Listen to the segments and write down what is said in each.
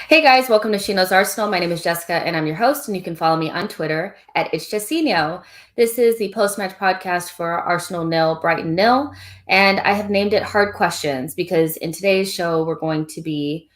Hey guys, welcome to SheKnowsArsenal. My name is Jessica and I'm your host, and you can follow me on Twitter at @itchjessino. This is the post-match podcast for Arsenal 0, Brighton 0, and I have named it Hard Questions because in today's show we're going to be...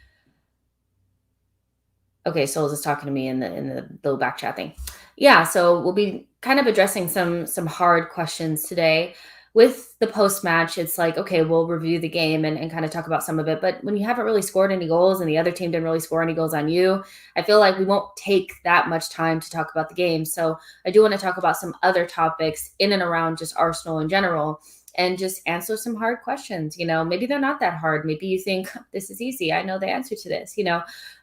Okay, Souls is talking to me in the little back chat thing. Yeah, so we'll be kind of addressing some hard questions today. With the post-match, it's like, okay, we'll review the game and kind of talk about some of it. But when you haven't really scored any goals and the other team didn't really score any goals on you, I feel like we won't take that much time to talk about the game. So I do want to talk about some other topics in and around just Arsenal in general and just answer some hard questions. You know, maybe they're not that hard. Maybe you think this is easy. I know the answer to this,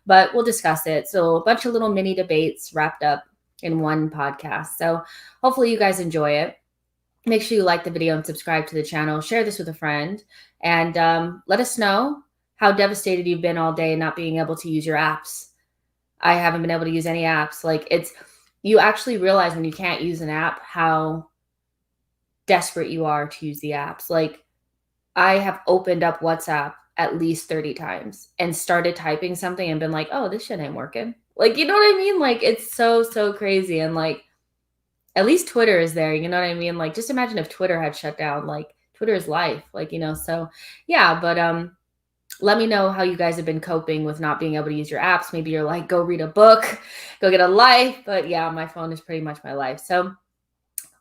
but we'll discuss it. So a bunch of little mini debates wrapped up in one podcast. So hopefully you guys enjoy it. Make sure you like the video and subscribe to the channel. Share this with a friend. And let us know how devastated you've been all day not being able to use your apps. I haven't been able to use any apps. You actually realize when you can't use an app how desperate you are to use the apps. Like, I have opened up WhatsApp at least 30 times and started typing something and been like, oh, this shit ain't working. Like, you know what I mean? Like, it's so crazy. And like, at least Twitter is there, you know what I mean? Like, just imagine if Twitter had shut down. Like, Twitter is life, so yeah. But let me know how you guys have been coping with not being able to use your apps. Maybe you're like, go read a book, go get a life. But yeah, my phone is pretty much my life. So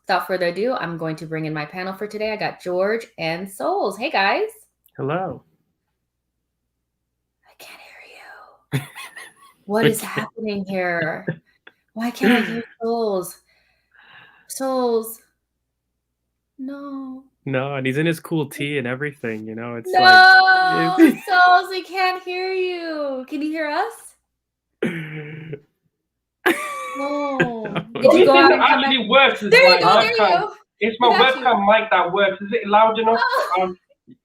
without further ado, I'm going to bring in my panel for today. I got George and Souls. Hey guys. Hello. I can't hear you. What is happening here? Why can't I hear Souls? Souls. No, and he's in his cool tee and everything, it's Souls, we can't hear you. Can you hear us? No. Did you go out and come actually works is there my you go, there webcam. you go. It's my webcam mic that works. Is it loud enough?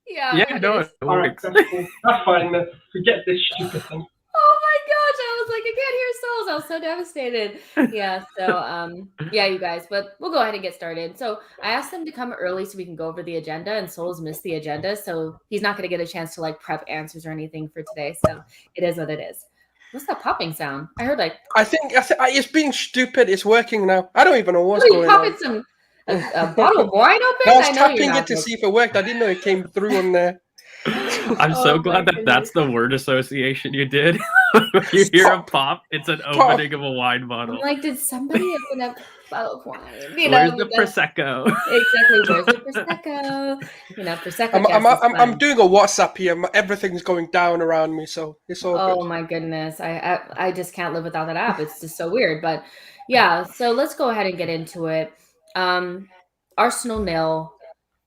Yeah, no, it works. That's fine. Forget this stupid thing. Oh my gosh, I was like, I can't hear Souls. I was so devastated. Yeah, so yeah, you guys, but we'll go ahead and get started. So I asked them to come early so we can go over the agenda, and Souls missed the agenda, so he's not going to get a chance to like prep answers or anything for today. So it is what it is. What's that popping sound? I heard like... I think it's being stupid. It's working now. I don't even know what's going on. You popping a bottle of wine open? I was tapping it to see if it worked. I didn't know it came through on there. I'm so glad that that's the word association you did. When you hear a pop, it's an opening of a wine bottle. I'm like, did somebody open up a bottle of wine? Where's the Prosecco? Exactly, where's the Prosecco? Prosecco. I'm doing a WhatsApp here. Everything's going down around me, so it's all good. Oh my goodness, I just can't live without that app. It's just so weird. But yeah, so let's go ahead and get into it. Arsenal 0.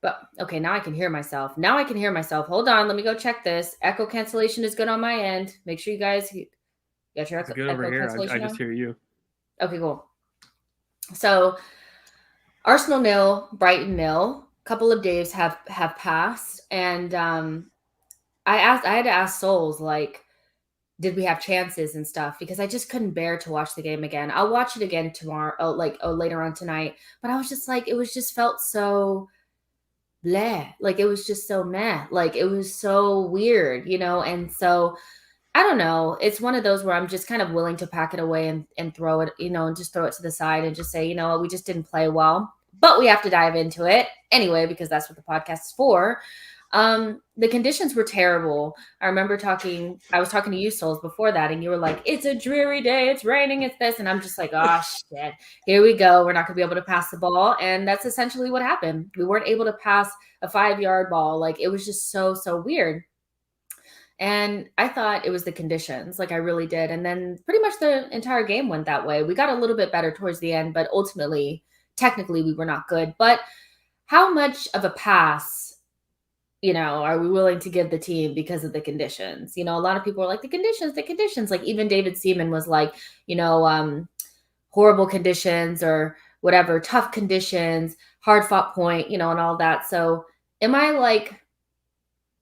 But okay, now I can hear myself. Hold on, let me go check this. Echo cancellation is good on my end. Make sure you guys got your echo cancellation. I just hear you. Okay, cool. So Arsenal 0, Brighton 0. Couple of days have passed, and I had to ask Souls, like, did we have chances and stuff? Because I just couldn't bear to watch the game again. I'll watch it again tomorrow, later on tonight. But I was just like, it was just felt so bleh. Like, it was just so meh. Like, it was so weird, And so, I don't know. It's one of those where I'm just kind of willing to pack it away and throw it, and just throw it to the side and just say, we just didn't play well. But we have to dive into it anyway, because that's what the podcast is for. The conditions were terrible. I remember I was talking to you, Souls, before that, and you were like, it's a dreary day, it's raining, it's this. And I'm just like, oh shit, here we go. We're not gonna be able to pass the ball. And that's essentially what happened. We weren't able to pass a 5-yard ball. Like, it was just so weird. And I thought it was the conditions. Like, I really did. And then pretty much the entire game went that way. We got a little bit better towards the end, but ultimately, technically, we were not good. But how much of a pass are we willing to give the team because of the conditions? A lot of people are like, the conditions. Like, even David Seaman was like, horrible conditions or whatever, tough conditions, hard fought point, and all that. So am I like,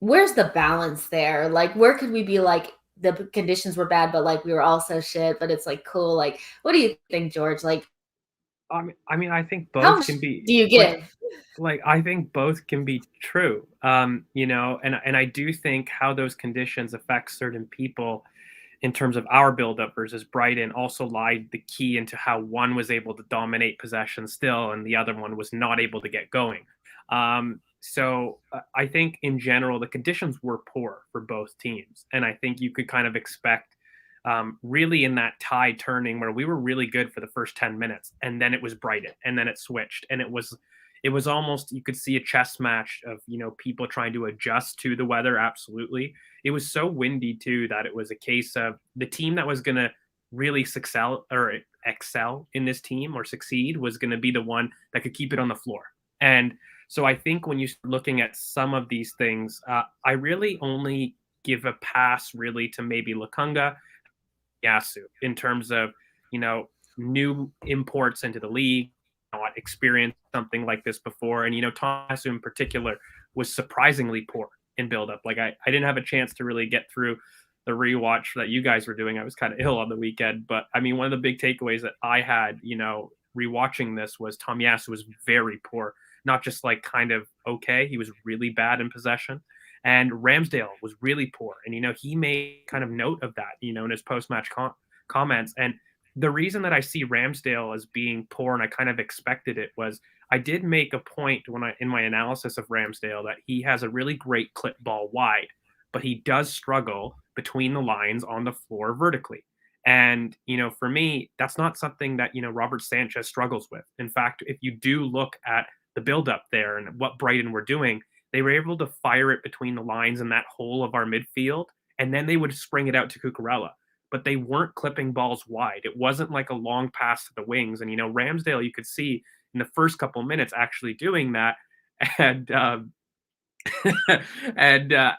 where's the balance there? Like, where could we be like, the conditions were bad, but like we were all so shit, but it's like cool. Like, what do you think, George? Like, I mean, I think how both much can be do you give? like I think both can be true. You know, and I do think how those conditions affect certain people in terms of our buildup versus Brighton also lied the key into how one was able to dominate possession still, and the other one was not able to get going. I think in general the conditions were poor for both teams, and I think you could kind of expect really in that tide turning where we were really good for the first 10 minutes and then it was Brighton and then it switched and it was almost you could see a chess match of people trying to adjust to the weather. Absolutely, it was so windy too that it was a case of the team that was going to really excel in this team or succeed was going to be the one that could keep it on the floor. And so I think when you start looking at some of these things, I really only give a pass really to maybe Lukunga, Yasu in terms of new imports into the league, not experienced something like this before. And Yasu in particular was surprisingly poor in build-up. Like I didn't have a chance to really get through the rewatch that you guys were doing. I was kind of ill on the weekend, but I mean, one of the big takeaways that I had, rewatching this was Yasu was very poor, not just like kind of okay. He was really bad in possession. And Ramsdale was really poor. And, he made kind of note of that, in his post-match comments. And the reason that I see Ramsdale as being poor, and I kind of expected it, was I did make a point in my analysis of Ramsdale that he has a really great clip ball wide, but he does struggle between the lines on the floor vertically. And, for me, that's not something that, Robert Sanchez struggles with. In fact, if you do look at the buildup there and what Brighton were doing, they were able to fire it between the lines in that hole of our midfield, and then they would spring it out to Cucurella. But they weren't clipping balls wide. It wasn't like a long pass to the wings. And, Ramsdale, you could see in the first couple of minutes actually doing that. And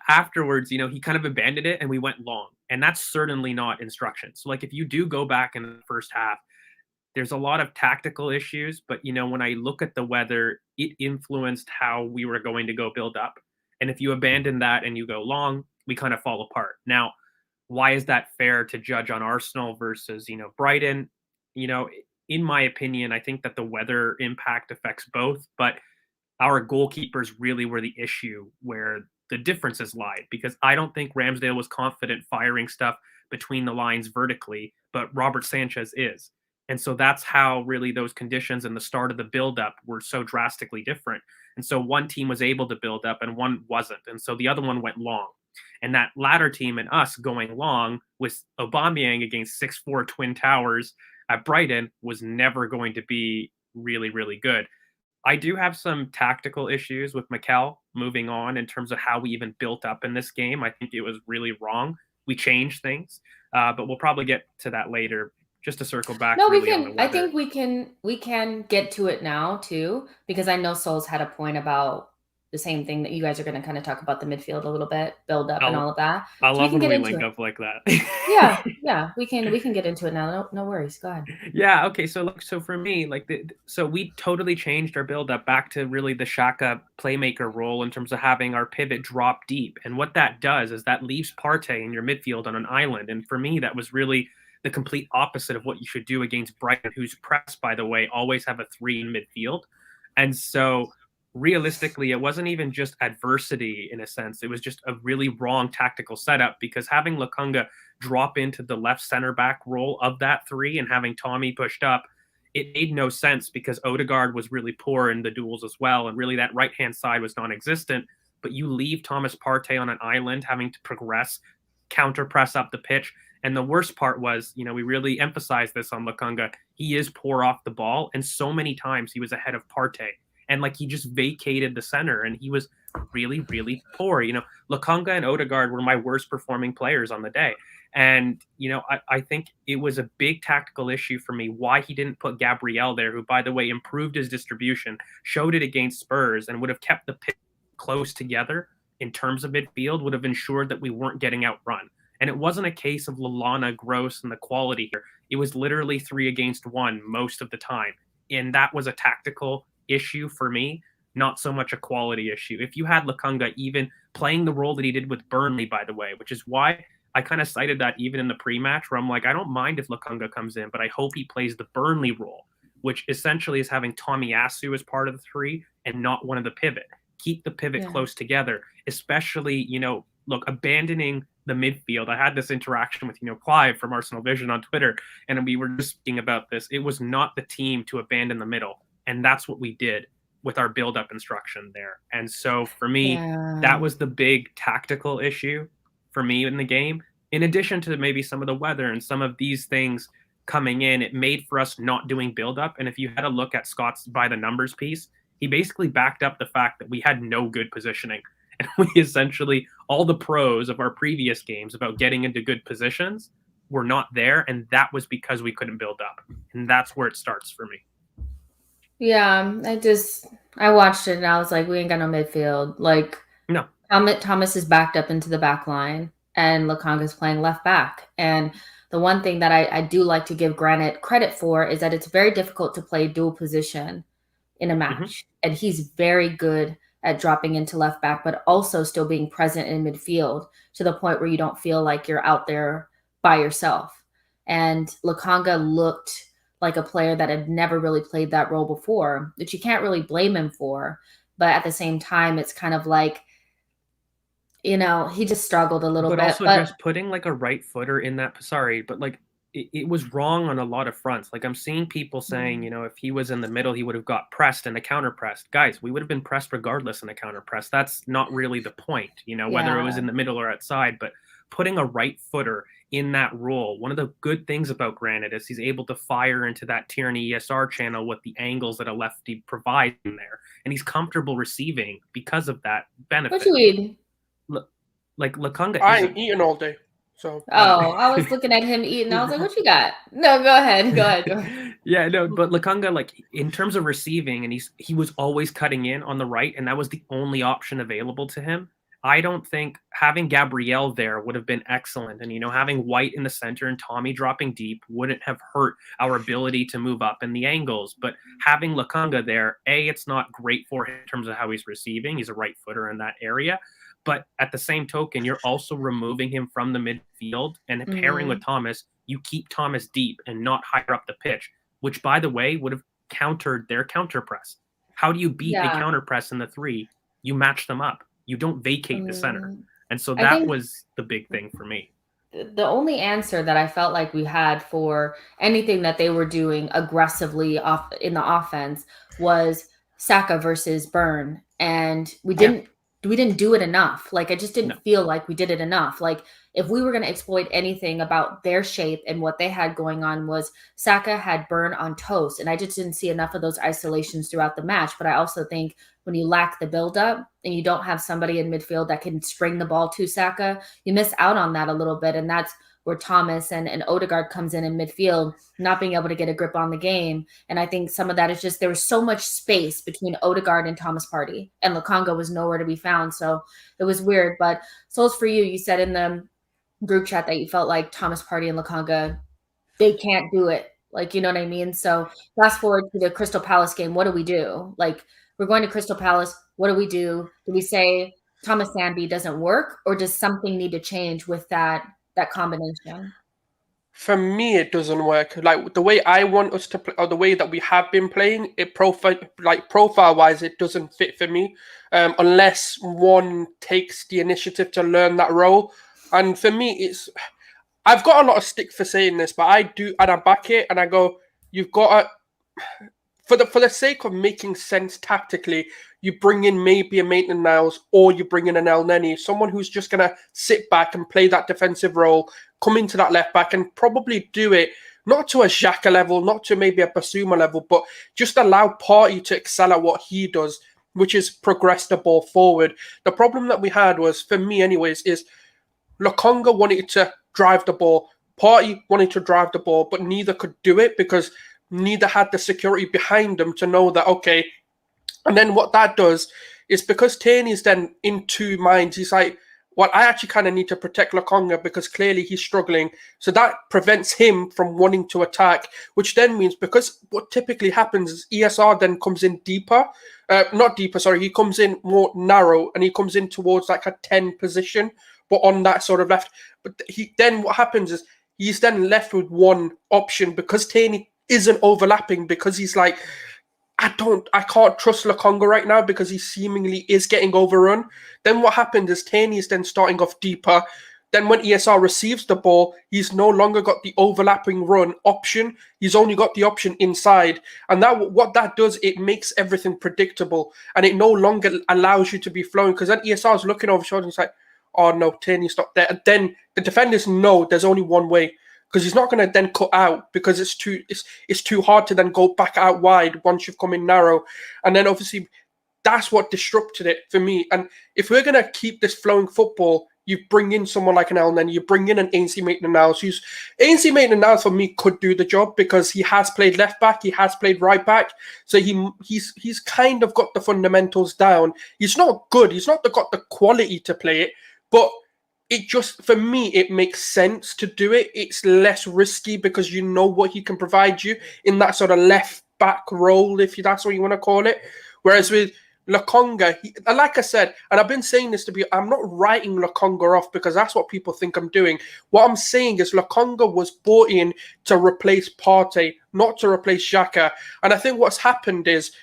afterwards, he kind of abandoned it and we went long. And that's certainly not instruction. So, like, if you do go back in the first half, there's a lot of tactical issues, but when I look at the weather, it influenced how we were going to go build up. And if you abandon that and you go long, we kind of fall apart. Now, why is that fair to judge on Arsenal versus, Brighton? In my opinion, I think that the weather impact affects both, but our goalkeepers really were the issue where the differences lied, because I don't think Ramsdale was confident firing stuff between the lines vertically, but Robert Sanchez is. And so that's how really those conditions in the start of the buildup were so drastically different. And so one team was able to build up and one wasn't. And so the other one went long. And that latter team and us going long with Aubameyang against 6'4" Twin Towers at Brighton was never going to be really, really good. I do have some tactical issues with Mikel moving on in terms of how we even built up in this game. I think it was really wrong. We changed things, but we'll probably get to that later. Just to circle back. No, really we can. I think we can get to it now too, because I know Sol's had a point about the same thing that you guys are going to kind of talk about the midfield a little bit, build up and all of that. I love when we link up like that. yeah, we can get into it now. No worries. Go ahead. Yeah. Okay. So for me, so we totally changed our build up back to really the Xhaka playmaker role in terms of having our pivot drop deep, and what that does is that leaves Partey in your midfield on an island, and for me that was really the complete opposite of what you should do against Brighton, whose press, by the way, always have a 3 in midfield. And so realistically, it wasn't even just adversity in a sense. It was just a really wrong tactical setup, because having Lukunga drop into the left center back role of that 3 and having Tommy pushed up, it made no sense, because Odegaard was really poor in the duels as well. And really that right-hand side was non-existent. But you leave Thomas Partey on an island having to progress, counter press up the pitch. And the worst part was, we really emphasized this on Lukunga. He is poor off the ball. And so many times he was ahead of Partey. And he just vacated the center and he was really, really poor. Lukunga and Odegaard were my worst performing players on the day. And, I think it was a big tactical issue for me why he didn't put Gabriel there, who, by the way, improved his distribution, showed it against Spurs, and would have kept the pitch close together in terms of midfield, would have ensured that we weren't getting outrun. And it wasn't a case of Lallana, Gross, and the quality here. It was literally 3 against 1 most of the time. And that was a tactical issue for me. not so much a quality issue. If you had Lokonga even playing the role that he did with Burnley, by the way, which is why I kind of cited that even in the pre-match, where I'm like, I don't mind if Lokonga comes in, but I hope he plays the Burnley role, which essentially is having Tomiyasu as part of the three and not one of the pivot. Keep the pivot close together, especially, look, abandoning the midfield. I had this interaction with, Clive from Arsenal Vision on Twitter, and we were just speaking about this. It was not the team to abandon the middle, and that's what we did with our build-up instruction there. And so for me, that was the big tactical issue for me in the game. In addition to maybe some of the weather and some of these things coming in, it made for us not doing build-up. And if you had a look at Scott's by the numbers piece, he basically backed up the fact that we had no good positioning. And we essentially, all the pros of our previous games about getting into good positions were not there. And that was because we couldn't build up. And that's where it starts for me. Yeah, I watched it and I was like, we ain't got no midfield. Like, no. Thomas is backed up into the back line and Lokonga's playing left back. And the one thing that I do like to give Granit credit for is that it's very difficult to play dual position in a match. And he's very good at dropping into left back, but also still being present in midfield to the point where you don't feel like you're out there by yourself. And Lokonga looked like a player that had never really played that role before, which you can't really blame him for. But at the same time, it's kind of like, he just struggled a little bit. But also just putting like a right footer in that, but like it was wrong on a lot of fronts. Like I'm seeing people saying, if he was in the middle, he would have got pressed and a counter pressed. Guys, we would have been pressed regardless in a counter press. That's not really the point, whether it was in the middle or outside, but putting a right footer in that role. One of the good things about Granit is he's able to fire into that Tierney ESR channel with the angles that a lefty provides in there. And he's comfortable receiving because of that benefit. What you eat? Like Lokonga. I ain't eating all day. So. I was looking at him eating. I was like, what you got? No, go ahead. Yeah, no, but Lokonga, like in terms of receiving, and he was always cutting in on the right, and that was the only option available to him. I don't think having Gabriel there would have been excellent. And, having White in the center and Tommy dropping deep wouldn't have hurt our ability to move up in the angles. But having Lokonga there, it's not great for him in terms of how he's receiving. He's a right footer in that area. But at the same token, you're also removing him from the midfield and pairing with Thomas. You keep Thomas deep and not higher up the pitch, which, by the way, would have countered their counter press. How do you beat a counter press in the three? You match them up. You don't vacate the center. And so that was the big thing for me. The only answer that I felt like we had for anything that they were doing aggressively in the offense was Saka versus Burn. And we didn't do it enough. Like, I just didn't feel like we did it enough. Like, if we were going to exploit anything about their shape and what they had going on, was Saka had Burn on toast. And I just didn't see enough of those isolations throughout the match. But I also think when you lack the buildup and you don't have somebody in midfield that can spring the ball to Saka, you miss out on that a little bit. And that's where Thomas and Odegaard comes in midfield, not being able to get a grip on the game. And I think some of that is just there was so much space between Odegaard and Thomas Partey, and Lokonga was nowhere to be found. So it was weird. But Souls, for you said in the group chat that you felt like Thomas Partey and Lokonga, they can't do it. Like, you know what I mean? So fast forward to the Crystal Palace game. What do we do? Like, we're going to Crystal Palace. What do? Do we say Thomas Sandby doesn't work, or does something need to change with that combination? For me, it doesn't work. Like the way I want us to play, or the way that we have been playing, profile-wise, it doesn't fit for me, unless one takes the initiative to learn that role. And for me, I've got a lot of stick for saying this, but I do, and I back it, and I go, you've got to, for the sake of making sense tactically, you bring in maybe a Maitland-Niles, or you bring in an El Neni, someone who's just going to sit back and play that defensive role, come into that left back and probably do it, not to a Xhaka level, not to maybe a Basuma level, but just allow Partey to excel at what he does, which is progress the ball forward. The problem that we had was, for me anyways, is Lokonga wanted to drive the ball, Partey wanted to drive the ball, but neither could do it because neither had the security behind them to know that, okay. And then what that does is, because Tierney's then in two minds, he's like, well, I actually kind of need to protect Lokonga because clearly he's struggling. So that prevents him from wanting to attack, which then means, because what typically happens is ESR then comes in deeper. Not deeper, sorry. He comes in more narrow and he comes in towards like a 10 position, but on that sort of left. But then what happens is he's then left with one option because Tierney isn't overlapping, because he's like, I can't trust Lokonga right now because he seemingly is getting overrun. Then what happens is Tierney is then starting off deeper. Then when ESR receives the ball, he's no longer got the overlapping run option. He's only got the option inside. And that what that does, it makes everything predictable. And it no longer allows you to be flowing, because then ESR is looking over shoulder and it's like, oh no, Tierney's not there. And then the defenders know there's only one way, because he's not going to then cut out, because it's too hard to then go back out wide once you've come in narrow. And then obviously that's what disrupted it for me. And if we're going to keep this flowing football, you bring in someone like an Elneny, you bring in an Ainsley Maitland-Niles. Ainsley Maitland-Niles for me could do the job because he has played left back, he has played right back, so he's kind of got the fundamentals down. He's not good, he's not got the quality to play it, but it just, for me, it makes sense to do it. It's less risky because you know what he can provide you in that sort of left back role, if that's what you want to call it. Whereas with Lokonga, like I said, and I've been saying this I'm not writing Lokonga off because that's what people think I'm doing. What I'm saying is Lokonga was brought in to replace Partey, not to replace Xhaka. And I think what's happened is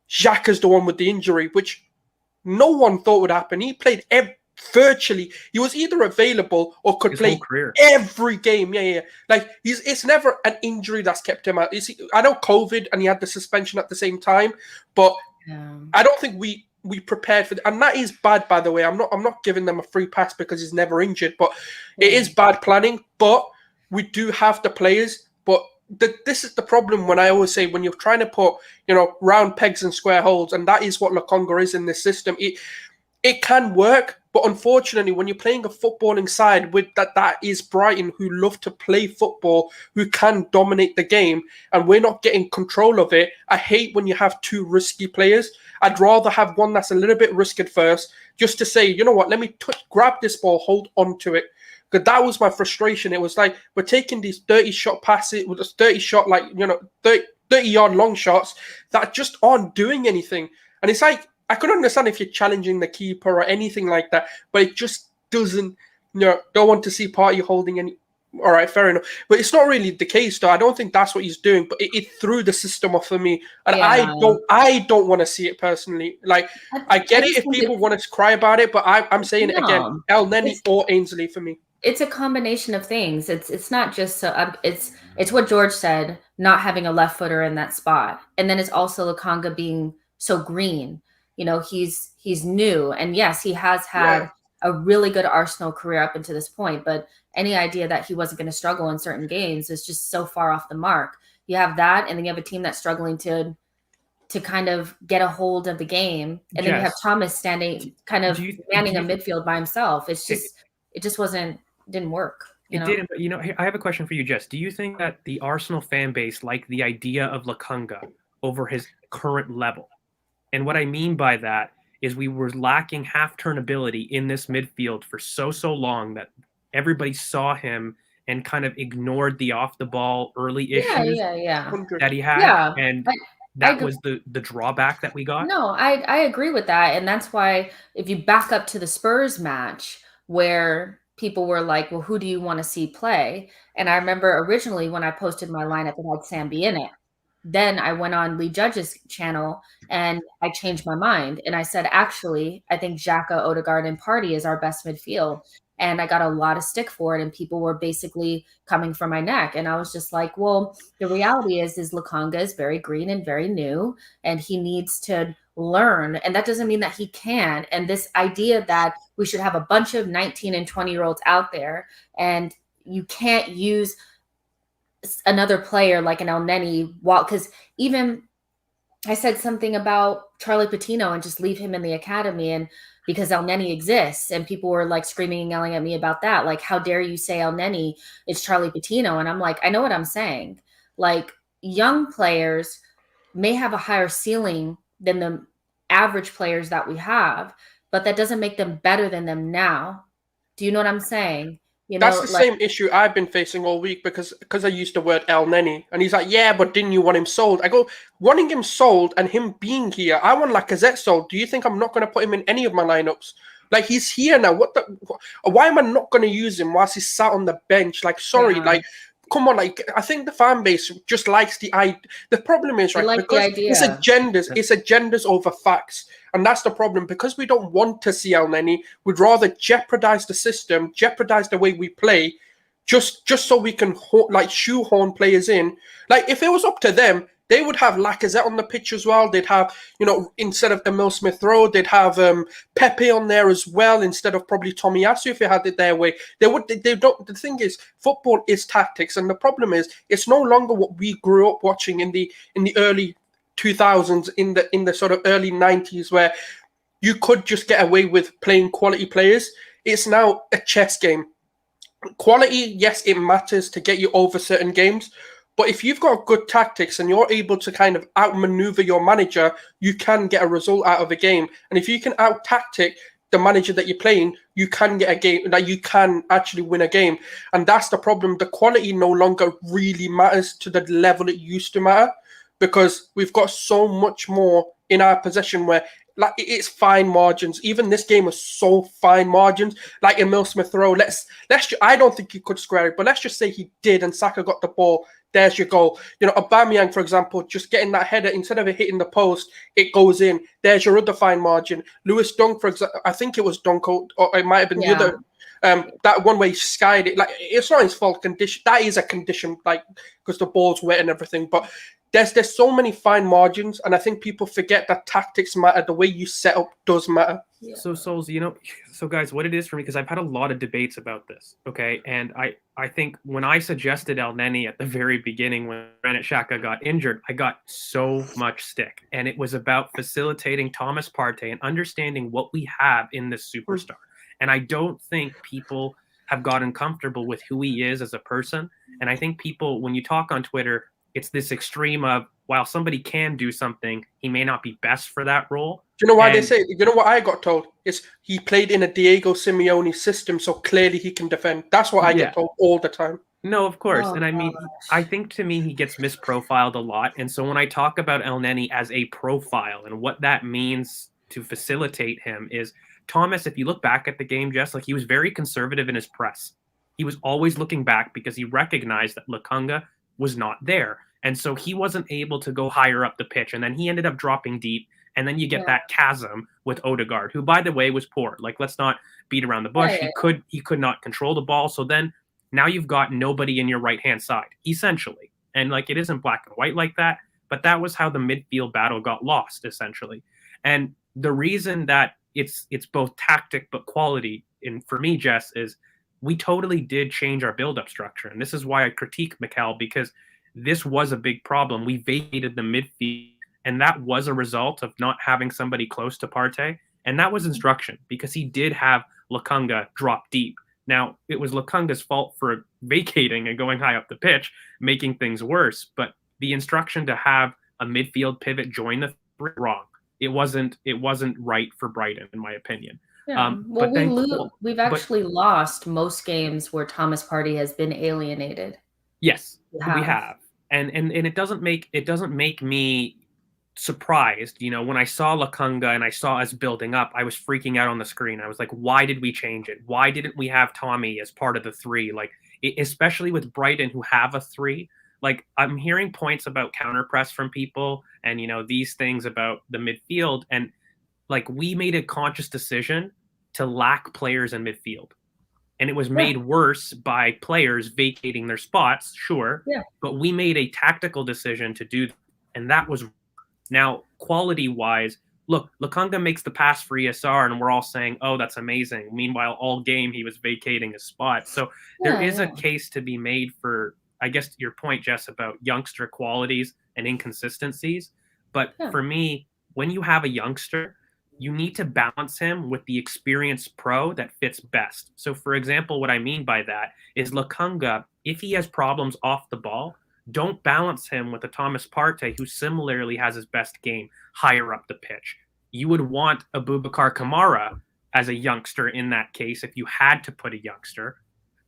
Xhaka's the one with the injury, which no one thought would happen. He played virtually, he was either available or could play every game. Yeah. Like it's never an injury that's kept him out. I know COVID and he had the suspension at the same time, but I don't think we prepared for and that is bad, by the way. I'm not giving them a free pass because he's never injured, but it is bad planning. But we do have the players. But this is the problem when I always say, when you're trying to put round pegs and square holes, and that is what Lokonga is in this system. It can work, but unfortunately, when you're playing a footballing side with that is Brighton, who love to play football, who can dominate the game, and we're not getting control of it. I hate when you have two risky players. I'd rather have one that's a little bit risky at first, just to say, you know what, let me grab this ball, hold on to it. Because that was my frustration. It was like, we're taking these 30-shot passes, with 30-shot, 30-yard long shots that just aren't doing anything. And it's like, I could understand if you're challenging the keeper or anything like that, but it just doesn't, don't want to see Partey holding any. All right, fair enough. But it's not really the case, though. I don't think that's what he's doing, but it threw the system off for me. And I don't want to see it personally. Like, I get it if people want to cry about it, but I'm saying it again, Elneny or Ainsley for me. It's a combination of things. It's not just it's what George said, not having a left footer in that spot. And then it's also Lokonga being so green. He's new, and yes, he has had a really good Arsenal career up until this point, but any idea that he wasn't going to struggle in certain games is just so far off the mark. You have that, and then you have a team that's struggling to kind of get a hold of the game, and then you have Thomas standing kind of manning a midfield by himself. It just didn't work. It didn't, but I have a question for you, Jess. Do you think that the Arsenal fan base liked the idea of Lokonga over his current level? And what I mean by that is we were lacking half-turn ability in this midfield for so long that everybody saw him and kind of ignored the off-the-ball early issues that he had. Yeah, and that was the drawback that we got. No, I agree with that. And that's why if you back up to the Spurs match where people were like, well, who do you want to see play? And I remember originally when I posted my lineup, it had Sambi in it. Then I went on Lee Judge's channel and I changed my mind. And I said, actually, I think Xhaka, Odegaard, and Partey is our best midfield. And I got a lot of stick for it. And people were basically coming for my neck. And I was just like, well, the reality is Lokonga is very green and very new. And he needs to learn. And that doesn't mean that he can. And this idea that we should have a bunch of 19 and 20-year-olds out there and you can't use another player like an Elneny, because even I said something about Charlie Patino and just leave him in the academy, and because Elneny exists, and people were like screaming and yelling at me about that, like, how dare you say Elneny is Charlie Patino? And I'm like, I know what I'm saying. Like, young players may have a higher ceiling than the average players that we have, but that doesn't make them better than them now. Do you know what I'm saying? That's the same issue I've been facing all week because I used the word El Neni, and he's like, yeah, but didn't you want him sold? I go, wanting him sold and him being here, I want Lacazette sold. Do you think I'm not going to put him in any of my lineups? Like, he's here now. Why am I not going to use him whilst he's sat on the bench? Like, sorry, like, come on, like, I think the fan base just likes the idea. The problem is, right, because it's agendas over facts. And that's the problem. Because we don't want to see El Neni, we'd rather jeopardize the system, jeopardize the way we play, just so we can, like, shoehorn players in. Like, if it was up to them, they would have Lacazette on the pitch as well. They'd have, you know, instead of Emil Smith-Rowe, they'd have Pepe on there as well instead of probably Tomiyasu if they had it their way. They don't. The thing is, football is tactics, and the problem is, it's no longer what we grew up watching in the early 2000s, in the sort of early 90s, where you could just get away with playing quality players. It's now a chess game. Quality, yes, it matters to get you over certain games. But if you've got good tactics and you're able to kind of outmaneuver your manager, you can get a result out of a game. And if you can out-tactic the manager that you're playing, you can get a game, that you can actually win a game. And that's the problem. The quality no longer really matters to the level it used to matter because we've got so much more in our possession where, like, it's fine margins. Even this game was so fine margins. Like Emil Smith-Rowe, I don't think he could square it, but let's just say he did and Saka got the ball. There's your goal. You know, Aubameyang, for example, just getting that header, instead of it hitting the post, it goes in. There's your other fine margin. Lewis Dunk, for example, I think it was Dunk, or it might have been the other. That one where he skied it. Like, it's not his fault. Condition. That is a condition, like, because the ball's wet and everything. But there's so many fine margins, and I think people forget that tactics matter. The way you set up does matter. Yeah. So, Souls, you know, so guys, what it is for me, because I've had a lot of debates about this, okay? And I think when I suggested El Neni at the very beginning when Granit Xhaka got injured, I got so much stick. And it was about facilitating Thomas Partey and understanding what we have in this superstar. And I don't think people have gotten comfortable with who he is as a person. And I think people, when you talk on Twitter, it's this extreme of, while somebody can do something, he may not be best for that role. Do you know why they say? You know what I got told? It's he played in a Diego Simeone system, so clearly he can defend. That's what I get told all the time. No, of course. And I mean, I think to me, he gets misprofiled a lot. And so when I talk about El Neni as a profile and what that means to facilitate him is, Thomas, if you look back at the game, Jess, like, he was very conservative in his press. He was always looking back because he recognized that Lokonga was not there. And so he wasn't able to go higher up the pitch. And then he ended up dropping deep. And then you get that chasm with Odegaard, who, by the way, was poor. Like, let's not beat around the bush. He could not control the ball. So then now you've got nobody in your right-hand side, essentially. And, like, it isn't black and white like that, but that was how the midfield battle got lost, essentially. And the reason that it's both tactic but quality, and for me, Jess, is we totally did change our build-up structure. And this is why I critique Mikel, because this was a big problem. We vacated the midfield, and that was a result of not having somebody close to Partey. And that was instruction, because he did have Lokonga drop deep. Now, it was Lokonga's fault for vacating and going high up the pitch, making things worse. But the instruction to have a midfield pivot join the three, wrong. It wasn't right for Brighton, in my opinion. Yeah. Well, we've actually lost most games where Thomas Partey has been alienated. Yes, we have. And it doesn't make me surprised. You know, when I saw Lokonga and I saw us building up, I was freaking out on the screen. I was like, why did we change it? Why didn't we have Tommy as part of the three? Like, especially with Brighton, who have a three. Like, I'm hearing points about counter press from people and, you know, these things about the midfield. And, like, we made a conscious decision to lack players in midfield. And it was made worse by players vacating their spots, sure. Yeah. But we made a tactical decision to do that. And that was, now, quality-wise, look, Lokonga makes the pass for ESR, and we're all saying, oh, that's amazing. Meanwhile, all game he was vacating his spot. So there is a case to be made for, I guess, your point, Jess, about youngster qualities and inconsistencies. But for me, when you have a youngster, you need to balance him with the experienced pro that fits best. So, for example, what I mean by that is Lokonga, if he has problems off the ball, don't balance him with a Thomas Partey who similarly has his best game higher up the pitch. You would want Abubakar Kamara as a youngster in that case, if you had to put a youngster,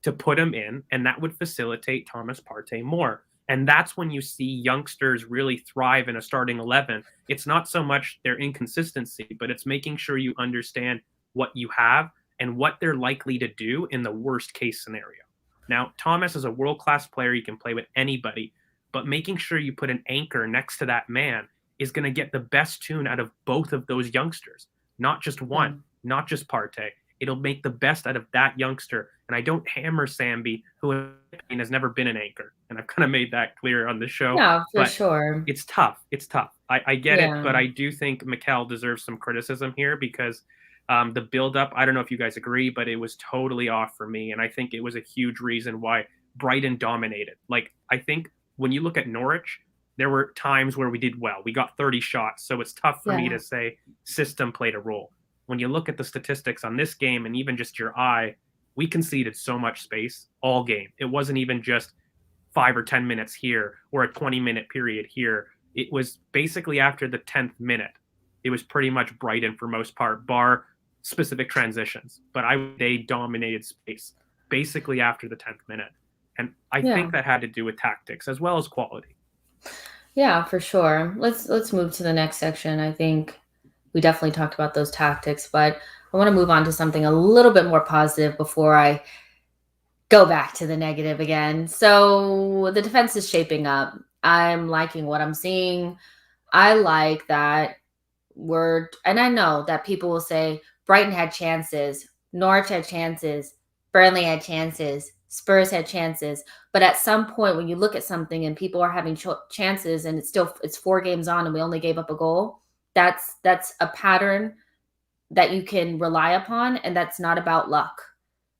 to put him in, and that would facilitate Thomas Partey more. And that's when you see youngsters really thrive in a starting 11. It's not so much their inconsistency, but it's making sure you understand what you have and what they're likely to do in the worst case scenario. Now, Thomas is a world-class player. He can play with anybody, but making sure you put an anchor next to that man is going to get the best tune out of both of those youngsters, not just one, not just Partey. It'll make the best out of that youngster. And I don't hammer Sambi, who has never been an anchor. And I've kind of made that clear on the show. No, for but sure. It's tough. It's tough. I get Yeah. it, but I do think Mikel deserves some criticism here because the build-up, I don't know if you guys agree, but it was totally off for me. And I think it was a huge reason why Brighton dominated. Like, I think when you look at Norwich, there were times where we did well. We got 30 shots. So it's tough for me to say system played a role. When you look at the statistics on this game and even just your eye, we conceded so much space all game. It wasn't even just 5 or 10 minutes here or a 20-minute period here. It was basically after the 10th minute. It was pretty much Brighton for most part, bar specific transitions. But they dominated space basically after the 10th minute. And I think that had to do with tactics as well as quality. Yeah, for sure. Let's move to the next section. I think we definitely talked about those tactics, but I want to move on to something a little bit more positive before I go back to the negative again. So the defense is shaping up. I'm liking what I'm seeing. I like that and I know that people will say Brighton had chances, Norwich had chances, Burnley had chances, Spurs had chances. But at some point when you look at something and people are having chances and it's 4 games on and we only gave up a goal, that's a pattern that you can rely upon, and that's not about luck.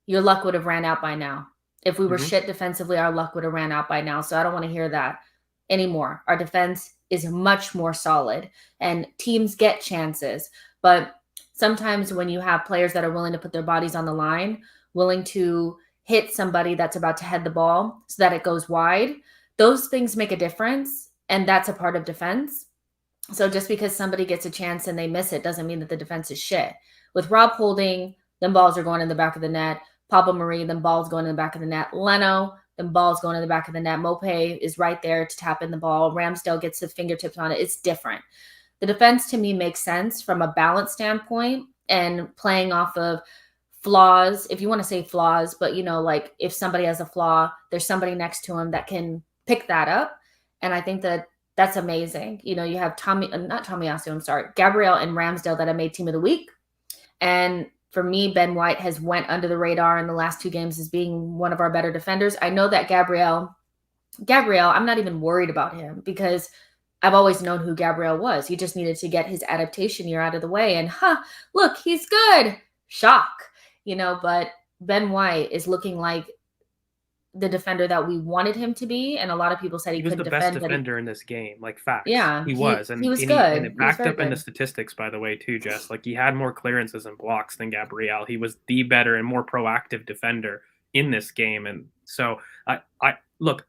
Your luck would have ran out by now. If we were shit defensively, our luck would have ran out by now. So I don't want to hear that anymore. Our defense is much more solid and teams get chances. But sometimes when you have players that are willing to put their bodies on the line, willing to hit somebody that's about to head the ball so that it goes wide, those things make a difference. And that's a part of defense. So just because somebody gets a chance and they miss it doesn't mean that the defense is shit. With Rob Holding, them balls are going in the back of the net. Papa Marie, them balls going in the back of the net. Leno, them balls going in the back of the net. Mopé is right there to tap in the ball. Ramsdale gets his fingertips on it. It's different. The defense to me makes sense from a balance standpoint and playing off of flaws, if you want to say flaws, but like if somebody has a flaw, there's somebody next to him that can pick that up. And I think that that's amazing. You have Gabriel and Ramsdale that have made team of the week. And for me, Ben White has went under the radar in the last 2 games as being one of our better defenders. I know that Gabriel, I'm not even worried about him because I've always known who Gabriel was. He just needed to get his adaptation year out of the way. And look, he's good. Shock. But Ben White is looking like the defender that we wanted him to be, and a lot of people said he was couldn't the defend. best defender in this game, like facts. Yeah, he was, and he was good. And it backed He was up in the good. statistics, by the way, too, Jess. Like he had more clearances and blocks than Gabriel. He was the better and more proactive defender in this game, and so I look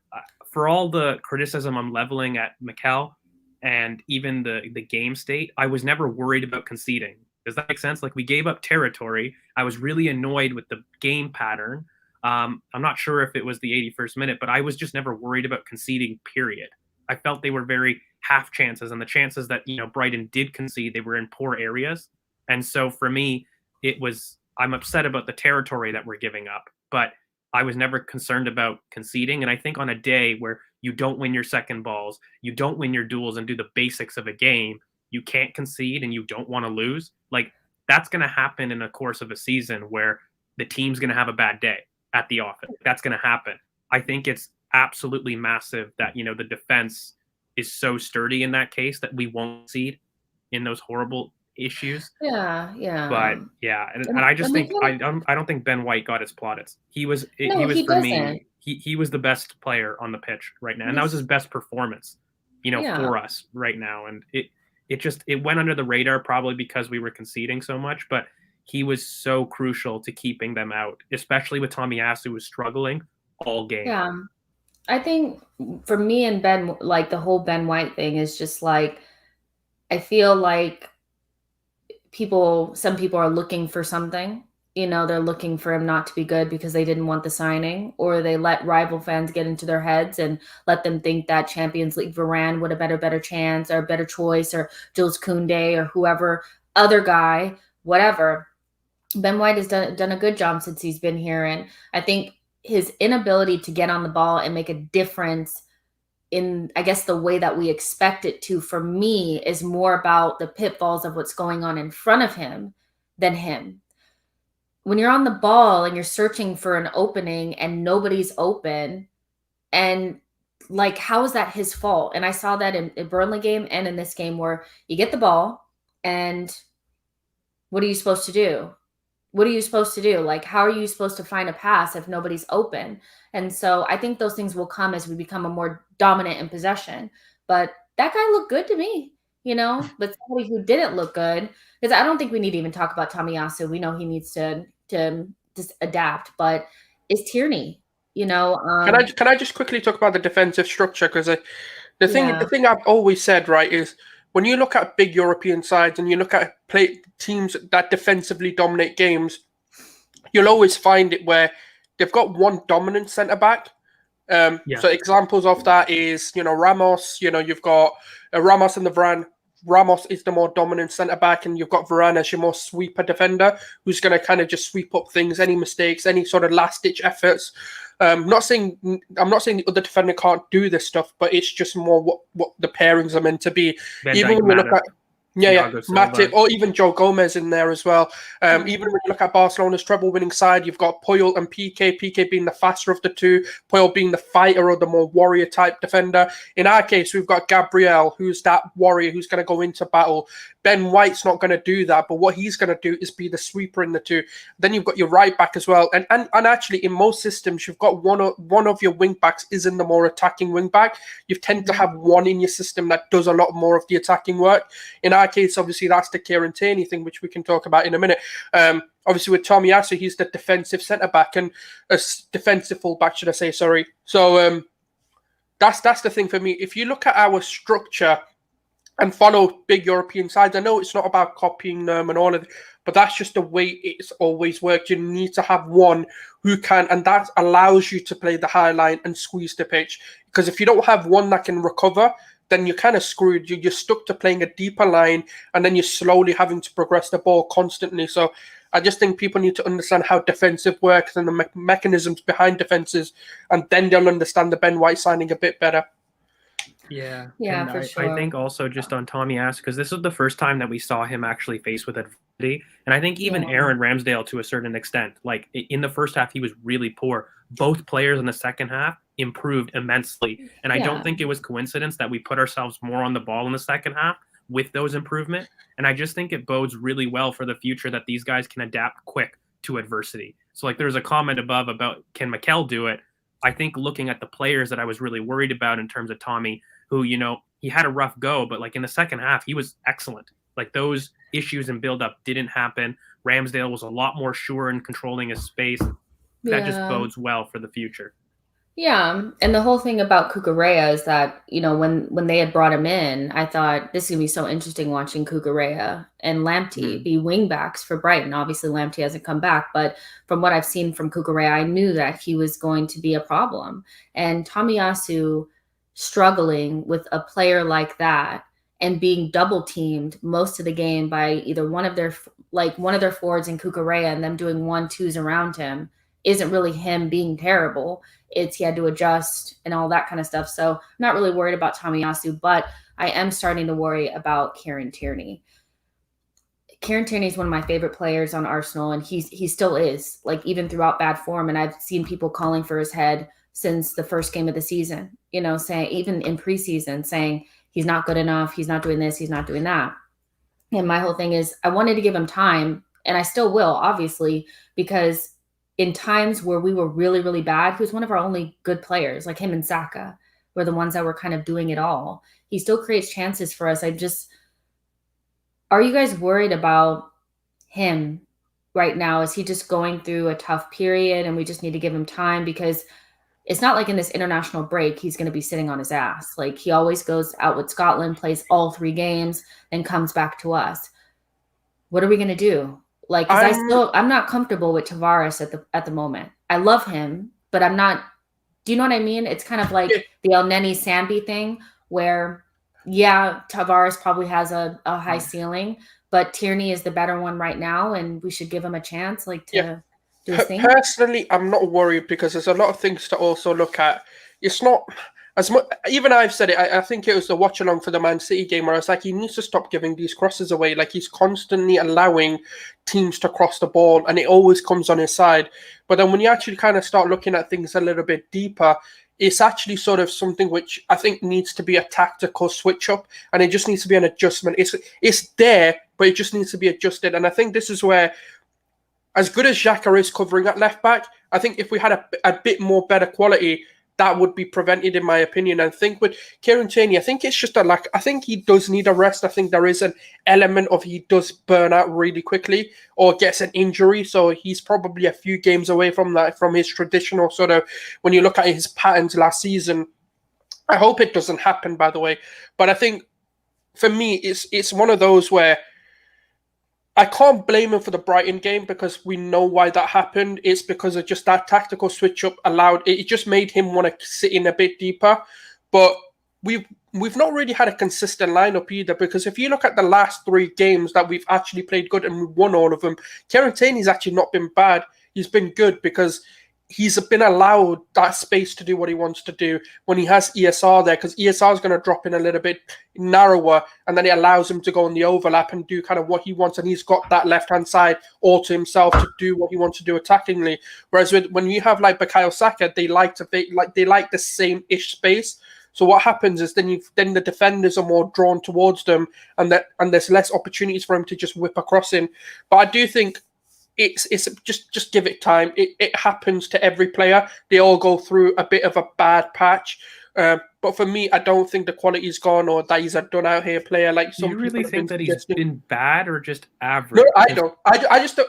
for all the criticism I'm leveling at Mikel and even the game state. I was never worried about conceding. Does that make sense? Like we gave up territory. I was really annoyed with the game pattern. I'm not sure if it was the 81st minute, but I was just never worried about conceding, period. I felt they were very half chances, and the chances that, Brighton did concede, they were in poor areas. And so for me, I'm upset about the territory that we're giving up, but I was never concerned about conceding. And I think on a day where you don't win your second balls, you don't win your duels and do the basics of a game, you can't concede and you don't want to lose. Like that's going to happen in the course of a season where the team's going to have a bad day at the office. That's going to happen. I think it's absolutely massive that, the defense is so sturdy in that case that we won't concede in those horrible issues. Yeah. But yeah, and I just think I don't think Ben White got his plaudits. He was for me. He was the best player on the pitch right now, and that was his best performance, for us right now. And it went under the radar probably because we were conceding so much, but he was so crucial to keeping them out, especially with Tomiyasu, who was struggling all game. Yeah. I think for me and Ben, like the whole Ben White thing is just like, I feel like some people are looking for something. They're looking for him not to be good because they didn't want the signing, or they let rival fans get into their heads and let them think that Champions League Varane would have had a better chance or a better choice, or Jules Koundé or whoever, other guy, whatever. Ben White has done a good job since he's been here. And I think his inability to get on the ball and make a difference in, I guess, the way that we expect it to, for me, is more about the pitfalls of what's going on in front of him than him. When you're on the ball and you're searching for an opening and nobody's open, and like, how is that his fault? And I saw that in Burnley game and in this game, where you get the ball and what are you supposed to do? What are you supposed to do? Like, how are you supposed to find a pass if nobody's open? And so I think those things will come as we become a more dominant in possession. But that guy looked good to me, but somebody who didn't look good, because I don't think we need to even talk about Tomiyasu. We know he needs to just adapt, but is Tierney, Can I just quickly talk about the defensive structure? Because the thing I've always said, right, is when you look at big European sides and you look at teams that defensively dominate games, you'll always find it where they've got one dominant centre back. So examples of that is, Ramos. You've got Ramos and the Varane. Ramos is the more dominant centre back, and you've got Varane as your more sweeper defender, who's going to kind of just sweep up things, any mistakes, any sort of last ditch efforts. I'm not saying the other defender can't do this stuff, but it's just more what the pairings are meant to be. Even when we look at Matip, or even Joe Gomez in there as well. Even when you look at Barcelona's treble-winning side, you've got Puyol and Piqué. Piqué being the faster of the two, Puyol being the fighter or the more warrior-type defender. In our case, we've got Gabriel, who's that warrior who's going to go into battle. Ben White's not going to do that, but what he's going to do is be the sweeper in the two. Then you've got your right back as well, and actually in most systems, you've got one of your wing backs is in the more attacking wing back. You tend to have one in your system that does a lot more of the attacking work. In our case, obviously, that's the Kieran Tierney thing, which we can talk about in a minute. Obviously, with Tomiyasu, he's the defensive centre back and a defensive full back, should I say? Sorry. So that's the thing for me. If you look at our structure and follow big European sides, I know it's not about copying them and all of it, but that's just the way it's always worked. You need to have one who can, and that allows you to play the high line and squeeze the pitch. Because if you don't have one that can recover, then you're kind of screwed. You're stuck to playing a deeper line, and then you're slowly having to progress the ball constantly. So I just think people need to understand how defensive works and the mechanisms behind defenses, and then they'll understand the Ben White signing a bit better. Yeah, for sure. I think also just on Tomiyasu, because this was the first time that we saw him actually face with adversity, and I think even Aaron Ramsdale to a certain extent, like in the first half, he was really poor. Both players in the second half improved immensely, and I don't think it was coincidence that we put ourselves more on the ball in the second half with those improvement, and I just think it bodes really well for the future that these guys can adapt quick to adversity. So like there's a comment above about can Mikel do it? I think looking at the players that I was really worried about in terms of Tommy, who, he had a rough go, but like in the second half, he was excellent. Like those issues and build-up didn't happen. Ramsdale was a lot more sure in controlling his space. That just bodes well for the future. Yeah, and the whole thing about Cucurella is that, when they had brought him in, I thought this is going to be so interesting watching Cucurella and Lamptey be wingbacks for Brighton. Obviously, Lamptey hasn't come back, but from what I've seen from Cucurella, I knew that he was going to be a problem. And Tomiyasu struggling with a player like that and being double teamed most of the game by either one of their forwards in Cucurella and them doing 1-2s around him isn't really him being terrible. It's he had to adjust and all that kind of stuff. So I'm not really worried about Tomiyasu, but I am starting to worry about Kieran Tierney. Kieran Tierney is one of my favorite players on Arsenal, and he still is, like, even throughout bad form. And I've seen people calling for his head since the first game of the season, saying, even in preseason, saying he's not good enough, he's not doing this, he's not doing that. And my whole thing is I wanted to give him time, and I still will, obviously, because in times where we were really, really bad, he was one of our only good players. Like him and Saka were the ones that were kind of doing it all. He still creates chances for us. Are you guys worried about him right now? Is he just going through a tough period and we just need to give him time? Because it's not like in this international break, he's going to be sitting on his ass. Like he always goes out with Scotland, plays all 3 games, and comes back to us. what are we going to do? Like, because I'm not comfortable with Tavares at the moment. I love him, but I'm not. Do you know what I mean? It's kind of like the El Neni Sambi thing, where Tavares probably has a high ceiling, but Tierney is the better one right now, and we should give him a chance, like to do his thing. Personally, I'm not worried because there's a lot of things to also look at. It's not as much. Even I've said it. I think it was the watch along for the Man City game where I was like, he needs to stop giving these crosses away. Like, he's constantly allowing teams to cross the ball, and it always comes on his side. But then when you actually kind of start looking at things a little bit deeper, it's actually sort of something which I think needs to be a tactical switch up, and it just needs to be an adjustment. It's there, but it just needs to be adjusted. And I think this is where, as good as Xhaka is covering at left back, I think if we had a bit more better quality, that would be prevented, in my opinion. And I think with Kieran Tierney, I think it's just I think he does need a rest. I think there is an element of he does burn out really quickly or gets an injury. So he's probably a few games away from that, from his traditional sort of, when you look at his patterns last season. I hope it doesn't happen, by the way. But I think for me, it's one of those where I can't blame him for the Brighton game because we know why that happened. It's because of just that tactical switch up allowed it. It just made him want to sit in a bit deeper. But we've not really had a consistent lineup either, because if you look at the last 3 games that we've actually played good and we've won all of them, Kieran Tierney's actually not been bad. He's been good because he's been allowed that space to do what he wants to do when he has ESR there, because ESR is going to drop in a little bit narrower, and then it allows him to go in the overlap and do kind of what he wants, and he's got that left-hand side all to himself to do what he wants to do attackingly. Whereas when you have like Bukayo Saka, they like the same-ish space. So what happens is then the defenders are more drawn towards them, and there's less opportunities for him to just whip across in. But I do think it's just give it time. It happens to every player. They all go through a bit of a bad patch. But for me, I don't think the quality's gone or that he's a done out here player. Like some people really think that he's been bad or just average? No, I don't.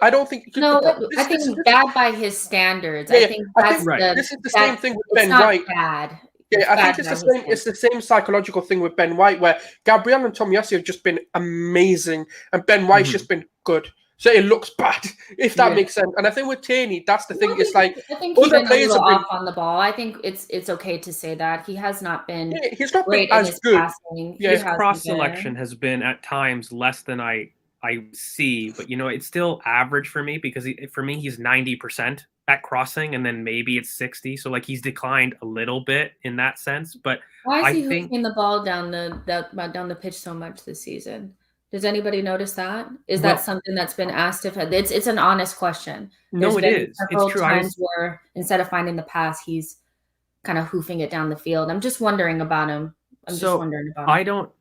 I don't think. No, I think bad by his standards. Yeah, I think that's right. This is the same thing with Ben White. Bad. Yeah, I think it's the same. It's the same psychological thing with Ben White, where Gabriel and Tomiyasu have just been amazing, and Ben White's just been good. So it looks bad, if that makes sense. And I think with Tierney, that's the thing. It's like I think other players have been off on the ball. I think it's okay to say that he has not been. Yeah, he's not great been as good. Passing. Yeah, his cross selection has been at times less than I see, but it's still average for me, because for me he's 90% at crossing, and then maybe it's 60. So like he's declined a little bit in that sense. But why is he hoofing the ball down the pitch so much this season? Does anybody notice that? Is that something that's been asked? If it's an honest question. No, it is. It's true. Times where instead of finding the pass, he's kind of hoofing it down the field. I'm just wondering about him. I don't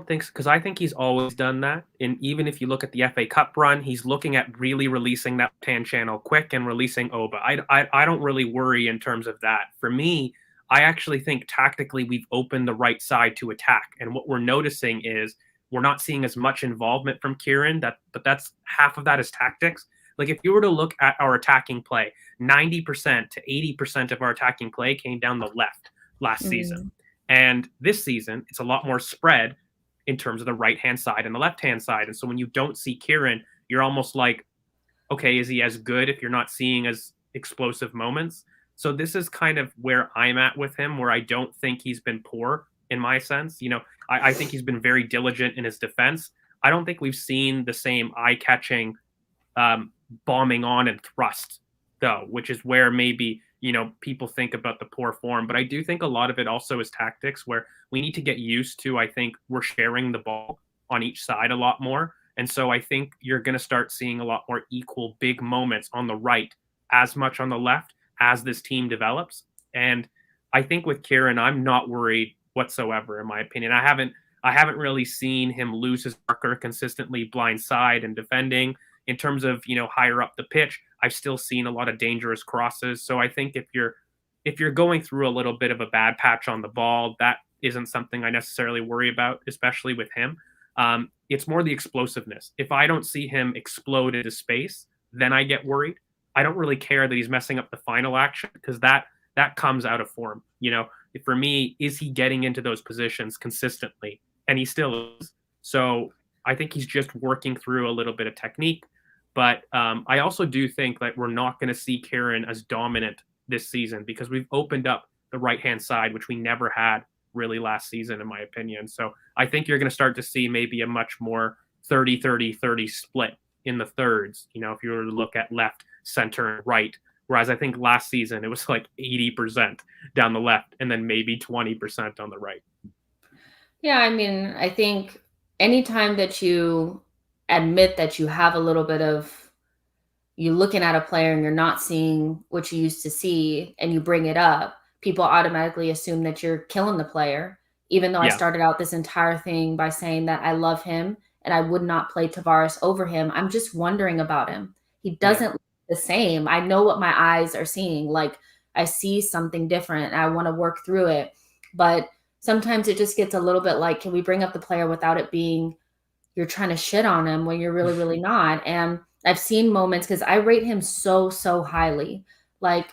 think so, because I think he's always done that. And even if you look at the FA Cup run, he's looking at really releasing that left-hand channel quick and releasing Oba. I don't really worry in terms of that. For me, I actually think tactically we've opened the right side to attack. And what we're noticing is we're not seeing as much involvement from Kieran, but that's half of that is tactics. Like if you were to look at our attacking play, 90% to 80% of our attacking play came down the left last season. And this season, it's a lot more spread in terms of the right-hand side and the left-hand side. And so when you don't see Kieran, you're almost like, okay, is he as good if you're not seeing as explosive moments? So this is kind of where I'm at with him, where I don't think he's been poor in my sense. I think he's been very diligent in his defense. I don't think we've seen the same eye-catching bombing on and thrust, though, which is where maybe, people think about the poor form. But I do think a lot of it also is tactics, where we need to get used to, I think we're sharing the ball on each side a lot more. And so I think you're going to start seeing a lot more equal big moments on the right, as much on the left as this team develops. And I think with Kieran, I'm not worried whatsoever, in my opinion. I haven't really seen him lose his marker consistently blind side and defending. In terms of, higher up the pitch, I've still seen a lot of dangerous crosses. So I think if you're going through a little bit of a bad patch on the ball, that isn't something I necessarily worry about, especially with him. It's more the explosiveness. If I don't see him explode into space, then I get worried. I don't really care that he's messing up the final action, because that comes out of form. For me, is he getting into those positions consistently? And he still is. So I think he's just working through a little bit of technique. But I also do think that we're not going to see Kieran as dominant this season because we've opened up the right-hand side, which we never had really last season, in my opinion. So I think you're going to start to see maybe a much more 30-30-30 split in the thirds, if you were to look at left, center, and right. Whereas I think last season it was like 80% down the left and then maybe 20% on the right. Yeah, I mean, I think anytime that you admit that you have a little bit of, you looking at a player and you're not seeing what you used to see and you bring it up, people automatically assume that you're killing the player. Even though I started out this entire thing by saying that I love him and I would not play Tavares over him. I'm just wondering about him. He doesn't look the same. I know what my eyes are seeing. Like, I see something different and I want to work through it. But sometimes it just gets a little bit like, can we bring up the player without it being you're trying to shit on him when you're really, really not? And I've seen moments because I rate him so, so highly. Like,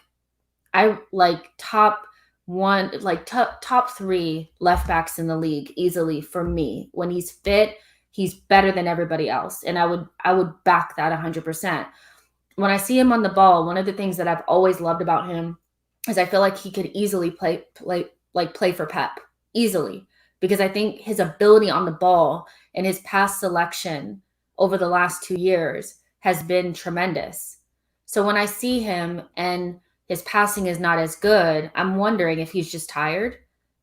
I like top 3 left backs in the league easily for me. When he's fit, he's better than everybody else. And I would back that 100%. When I see him on the ball, one of the things that I've always loved about him is I feel like he could easily play for Pep easily, because I think his ability on the ball and his pass selection over the last 2 years has been tremendous. So when I see him and his passing is not as good, I'm wondering if he's just tired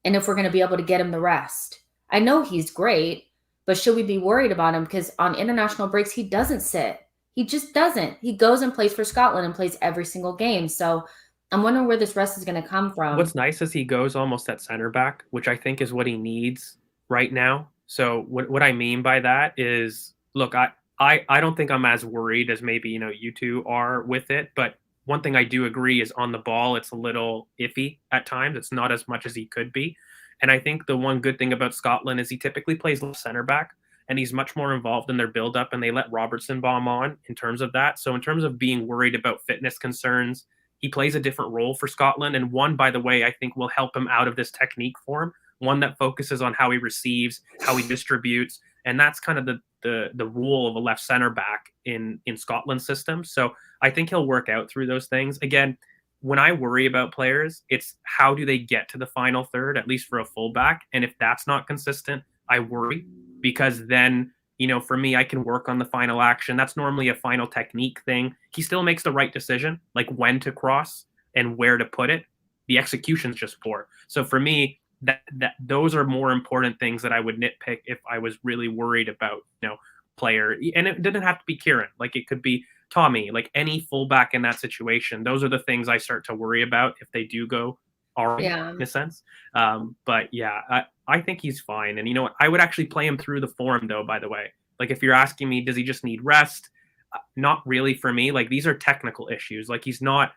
and if we're going to be able to get him the rest. I know he's great, but should we be worried about him? Because on international breaks, he doesn't sit. He just doesn't. He goes and plays for Scotland and plays every single game. So I'm wondering where this rest is going to come from. What's nice is he goes almost at center back, which I think is what he needs right now. So what I mean by that is, look, I don't think I'm as worried as maybe, you two are with it. But one thing I do agree is on the ball, it's a little iffy at times. It's not as much as he could be. And I think the one good thing about Scotland is he typically plays center back and he's much more involved in their build-up, and they let Robertson bomb on in terms of that. So in terms of being worried about fitness concerns, he plays a different role for Scotland. And one, by the way, I think will help him out of this technique form, one that focuses on how he receives, how he distributes. And that's kind of the rule of a left center back in Scotland's system. So I think he'll work out through those things. Again, when I worry about players, it's how do they get to the final third, at least for a fullback. And if that's not consistent, I worry, because then, for me, I can work on the final action. That's normally a final technique thing. He still makes the right decision, like when to cross and where to put it. The execution's just poor. So for me, that those are more important things that I would nitpick if I was really worried about, player. And it didn't have to be Kieran. Like, it could be Tommy, like any fullback in that situation. Those are the things I start to worry about if they do go in a sense. But yeah, I think he's fine. And you know what? I would actually play him through the form, though, by the way. Like, if you're asking me, does he just need rest? Not really for me. Like, these are technical issues. Like, he's not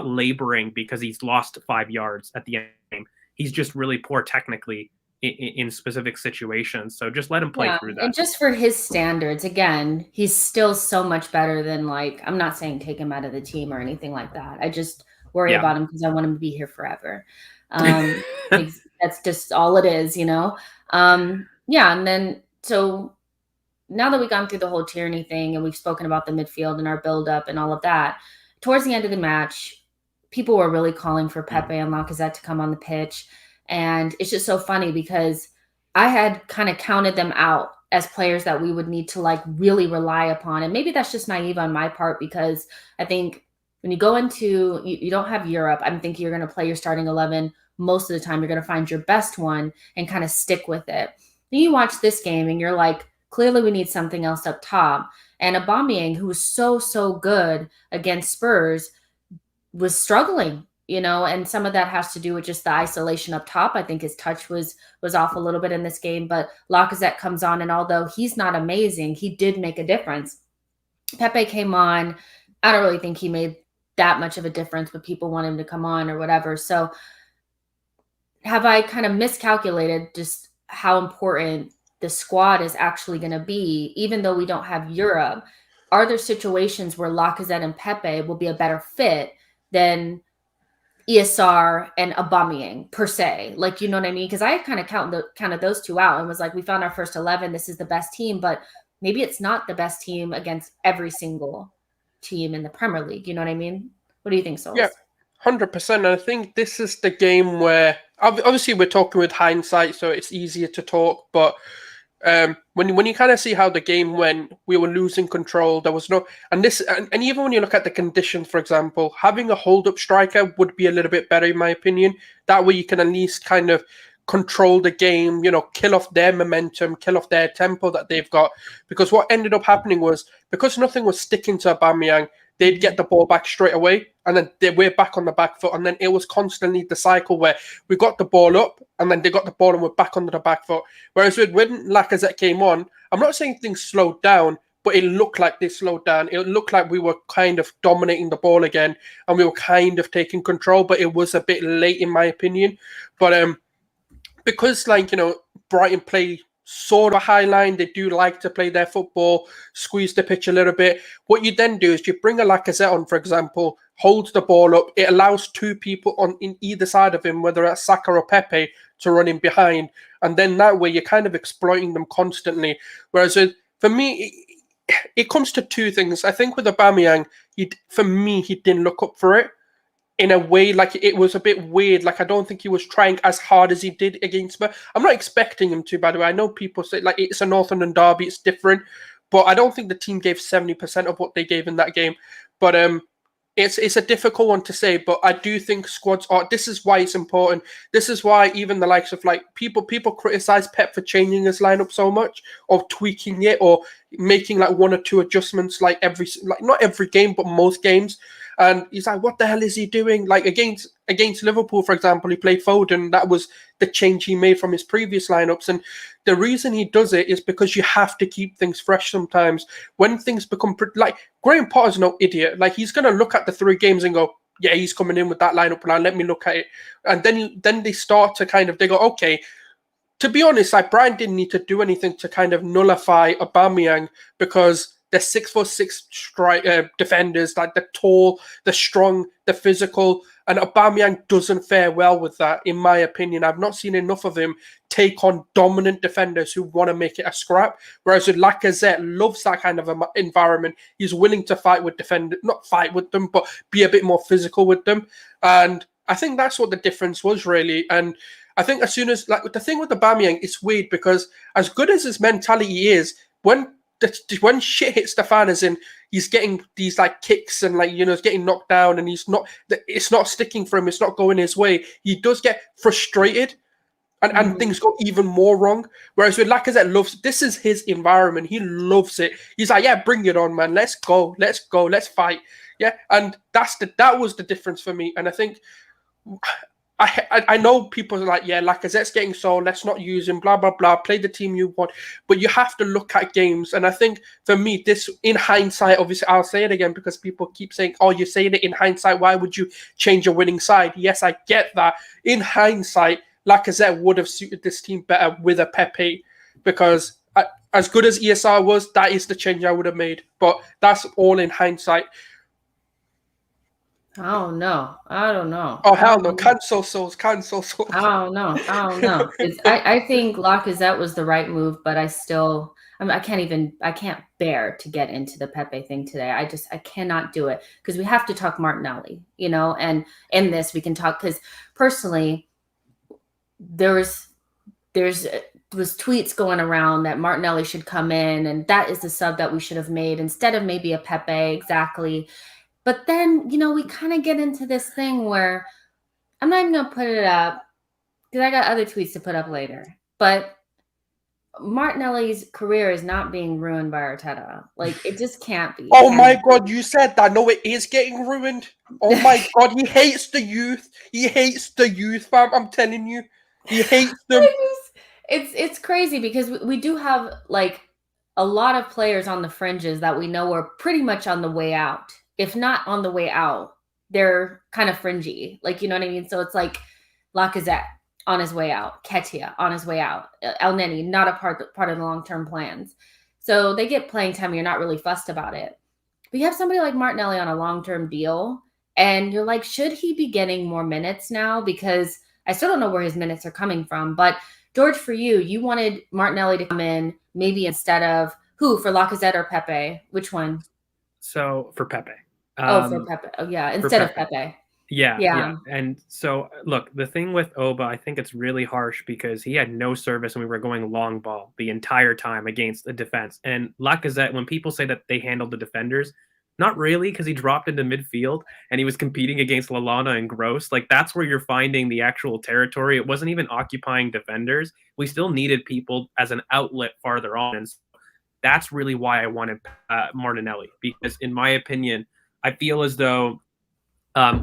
laboring because he's lost 5 yards at the end of the game. He's just really poor technically in specific situations. So just let him play through that. And just for his standards, again, he's still so much better than, like, I'm not saying take him out of the team or anything like that. I just worry about him because I want him to be here forever. That's just all it is, And then, so now that we've gone through the whole Tierney thing and we've spoken about the midfield and our build-up and all of that, towards the end of the match, people were really calling for Pepe and Lacazette to come on the pitch. And it's just so funny because I had kind of counted them out as players that we would need to, like, really rely upon. And maybe that's just naive on my part, because I think when you go into, you don't have Europe, I'm thinking you're going to play your starting 11 most of the time. You're going to find your best one and kind of stick with it. Then you watch this game and you're like, clearly we need something else up top. And Aubameyang, who was so, so good against Spurs, was struggling, and some of that has to do with just the isolation up top. I think his touch was off a little bit in this game, but Lacazette comes on, and although he's not amazing, he did make a difference. Pepe came on. I don't really think he made that much of a difference, but people want him to come on or whatever. So have I kind of miscalculated just how important the squad is actually going to be, even though we don't have Europe? Are there situations where Lacazette and Pepe will be a better fit than ESR and Aubameyang per se. Like, you know what I mean? Because I kind of counted those two out and was like, we found our first 11. This is the best team, but maybe it's not the best team against every single team in the Premier League. You know what I mean? What do you think, Souls? Yeah, 100%. And I think this is the game where obviously we're talking with hindsight, so it's easier to talk. But when you kind of see how the game went, we were losing control. There was no, and even when you look at the conditions, for example, having a hold-up striker would be a little bit better, in my opinion. That way you can at least kind of control the game, kill off their momentum, kill off their tempo that they've got. Because what ended up happening was, because nothing was sticking to Aubameyang, they'd get the ball back straight away, and then we're back on the back foot. And then it was constantly the cycle where we got the ball up, and then they got the ball and we're back onto the back foot. Whereas when Lacazette came on, I'm not saying things slowed down, but it looked like they slowed down. It looked like we were kind of dominating the ball again, and we were kind of taking control, but it was a bit late, in my opinion. But because, Brighton play sort of high line, they do like to play their football, squeeze the pitch a little bit. What you then do is you bring a Lacazette on, for example, holds the ball up. It allows two people in either side of him, whether it's Saka or Pepe, to run in behind. And then that way you're kind of exploiting them constantly. Whereas for me, it comes to two things. I think with Aubameyang, he didn't look up for it. In a way, like, it was a bit weird. Like, I don't think he was trying as hard as he did against me. I'm not expecting him to, by the way. I know people say, like, it's a North London derby, it's different. But I don't think the team gave 70% of what they gave in that game. But it's a difficult one to say. But I do think squads are... This is why it's important. This is why even the likes of, like, people criticize Pep for changing his lineup so much, or tweaking it, or making, like, one or two adjustments, like, not every game, but most games. And he's like, what the hell is he doing? Like, against Liverpool, for example, he played Foden. That was the change he made from his previous lineups. And the reason he does it is because you have to keep things fresh sometimes. When things become... Like, Graham Potter's no idiot. Like, he's going to look at the 3 games and go, yeah, he's coming in with that lineup plan. Let me look at it. And then they start to kind of... They go, okay... To be honest, like, Brian didn't need to do anything to kind of nullify Aubameyang, because they're 6'6" defenders, like, the tall, the strong, the physical, and Aubameyang doesn't fare well with that, in my opinion. I've not seen enough of him take on dominant defenders who want to make it a scrap. Whereas with Lacazette, loves that kind of environment. He's willing to fight with defenders, not fight with them, but be a bit more physical with them. And I think that's what the difference was, really. And I think as soon as, like, the thing with Aubameyang, it's weird because as good as his mentality is, when shit hits the fan, as in he's getting these, like, kicks and, like, he's getting knocked down and it's not sticking for him, it's not going his way, he does get frustrated and things go even more wrong. Whereas with Lacazette, this is his environment, he loves it. He's like, yeah, bring it on, man, let's go, let's fight. Yeah, and that was the difference for me. And I think I know people are like, yeah, Lacazette's getting sold, let's not use him, blah, blah, blah, play the team you want. But you have to look at games. And I think for me, this, in hindsight, obviously, I'll say it again because people keep saying, oh, you're saying it in hindsight, why would you change a winning side? Yes, I get that. In hindsight, Lacazette would have suited this team better with a Pepe, because as good as ESR was, that is the change I would have made. But that's all in hindsight. Oh no, I don't know. Oh hell no! Cancel Souls. I don't know. I think Lacazette was the right move, but I can't bear to get into the Pepe thing today. I cannot do it, because we have to talk Martinelli, and in this we can talk, because personally there was tweets going around that Martinelli should come in, and that is the sub that we should have made instead of maybe a Pepe. Exactly. But then, we kind of get into this thing where I'm not even going to put it up because I got other tweets to put up later. But Martinelli's career is not being ruined by Arteta. Like, it just can't be. Oh my God, you said that. No, it is getting ruined. Oh my God, he hates the youth. He hates the youth, fam. I'm telling you. He hates them. It's crazy because we do have, like, a lot of players on the fringes that we know are pretty much on the way out. If not on the way out, they're kind of fringy. Like, you know what I mean? So it's like Lacazette on his way out, Ketia on his way out, El Neni, not a part of the long-term plans. So they get playing time. You're not really fussed about it. But you have somebody like Martinelli on a long-term deal, And you're like, should he be getting more minutes now? Because I still don't know where his minutes are coming from. But George, for you wanted Martinelli to come in maybe instead of who, for Lacazette or Pepe? Which one? So for Pepe. For Pepe. Oh, yeah, instead of Pepe. Yeah. And so, look, the thing with Oba, I think it's really harsh because he had no service and we were going long ball the entire time against the defense. And Lacazette, when people say that they handled the defenders, not really, because he dropped into midfield and he was competing against Lallana and Gross. Like, that's where you're finding the actual territory. It wasn't even occupying defenders. We still needed people as an outlet farther on. And so that's really why I wanted Martinelli, because in my opinion, I feel as though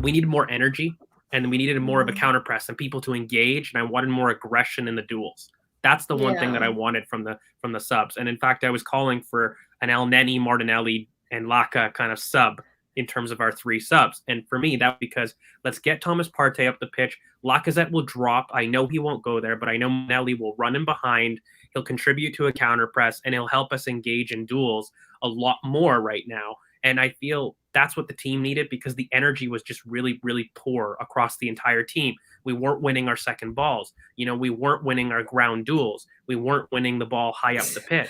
we needed more energy and we needed more of a counter press and people to engage. And I wanted more aggression in the duels. That's the one thing that I wanted from the subs. And in fact, I was calling for an El Neni, Martinelli, and Laka kind of sub in terms of our 3 subs. And for me, that's because let's get Thomas Partey up the pitch. Lacazette will drop. I know he won't go there, but I know Martinelli will run in behind. He'll contribute to a counter press and he'll help us engage in duels a lot more right now. And I feel that's what the team needed because the energy was just really, really poor across the entire team. We weren't winning our second balls. We weren't winning our ground duels. We weren't winning the ball high up the pitch.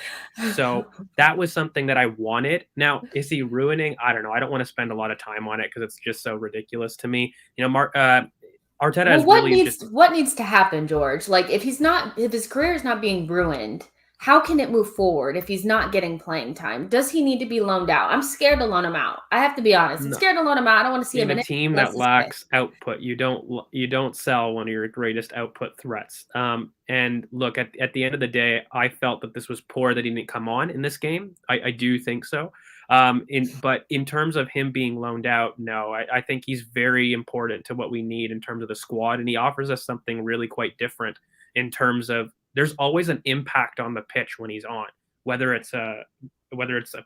So that was something that I wanted. Now, is he ruining? I don't know. I don't want to spend a lot of time on it because it's just so ridiculous to me. Arteta is really what needs to happen, George? Like, if his career is not being ruined, how can it move forward if he's not getting playing time? Does he need to be loaned out? I'm scared to loan him out. I have to be honest. I'm scared to loan him out. I don't want to see him in a team that lacks output. You don't sell one of your greatest output threats. And look, at the end of the day, I felt that this was poor that he didn't come on in this game. I do think so. But in terms of him being loaned out, no, I think he's very important to what we need in terms of the squad, and he offers us something really quite different in terms of there's always an impact on the pitch when he's on, whether it's a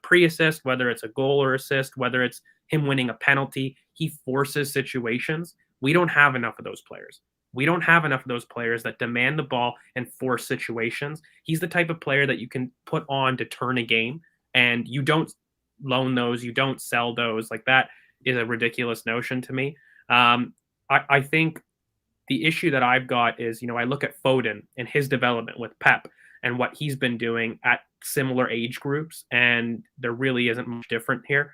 pre-assist, whether it's a goal or assist, whether it's him winning a penalty. He forces situations. We don't have enough of those players. We don't have enough of those players that demand the ball and force situations. He's the type of player that you can put on to turn a game, and you don't loan those, you don't sell those. Like, that is a ridiculous notion to me. I think the issue that I've got is, I look at Foden and his development with Pep and what he's been doing at similar age groups, and there really isn't much different here.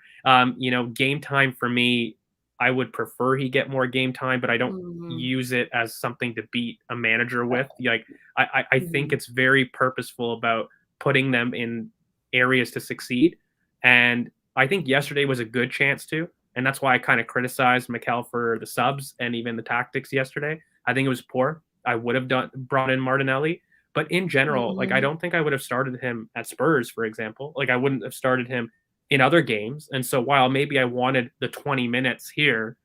Game time for me, I would prefer he get more game time, but I don't use it as something to beat a manager with. Like, I think it's very purposeful about putting them in areas to succeed. And I think yesterday was a good chance to. And that's why I kind of criticized Mikel for the subs and even the tactics yesterday. I think it was poor. I would have brought in Martinelli. But in general, like, I don't think I would have started him at Spurs, for example. Like, I wouldn't have started him in other games. And so while maybe I wanted the 20 minutes here,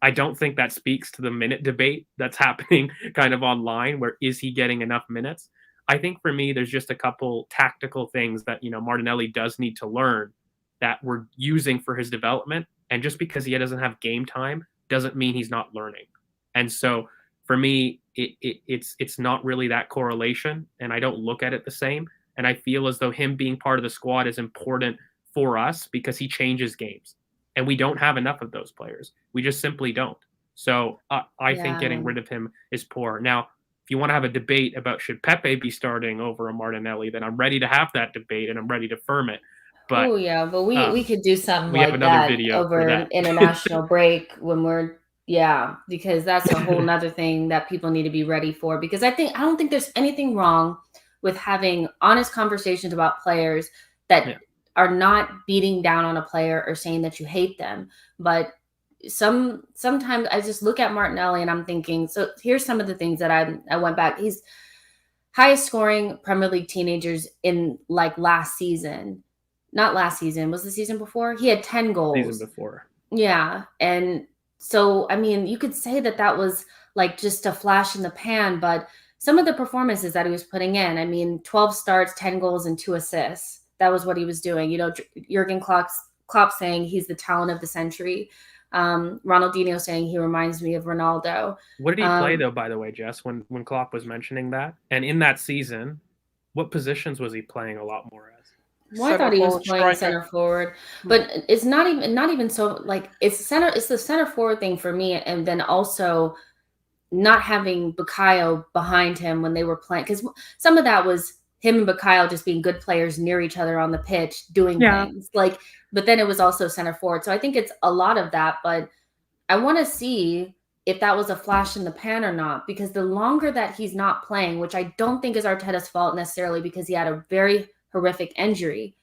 I don't think that speaks to the minute debate that's happening kind of online, where is he getting enough minutes? I think for me, there's just a couple tactical things that, Martinelli does need to learn that we're using for his development. And just because he doesn't have game time doesn't mean he's not learning. And so for me, it's not really that correlation, and I don't look at it the same. And I feel as though him being part of the squad is important for us because he changes games. And we don't have enough of those players. We just simply don't. So I think getting rid of him is poor. Now, if you want to have a debate about should Pepe be starting over a Martinelli, then I'm ready to have that debate and I'm ready to firm it. But we could do something like that over an international break when we're because that's a whole nother thing that people need to be ready for. Because I don't think there's anything wrong with having honest conversations about players that are not beating down on a player or saying that you hate them. But sometimes I just look at Martinelli and I'm thinking, so here's some of the things that I went back. He's highest scoring Premier League teenagers in like last season. Not last season. Was the season before? He had 10 goals. Season before. Yeah. And so, I mean, you could say that was like just a flash in the pan, but some of the performances that he was putting in, I mean, 12 starts, 10 goals, and 2 assists. That was what he was doing. Jurgen Klopp saying he's the talent of the century. Ronaldinho saying he reminds me of Ronaldo. What did he play, though, by the way, Jess, when Klopp was mentioning that? And in that season, what positions was he playing a lot more as? Well, I thought he was forward playing striker. center forward, but it's not even so like it's the center forward thing for me, and then also not having Bukayo behind him when they were playing, because some of that was him and Bukayo just being good players near each other on the pitch doing things like, but then it was also center forward. So I think it's a lot of that, but I want to see if that was a flash in the pan or not, because the longer that he's not playing, which I don't think is Arteta's fault necessarily because he had a very horrific injury,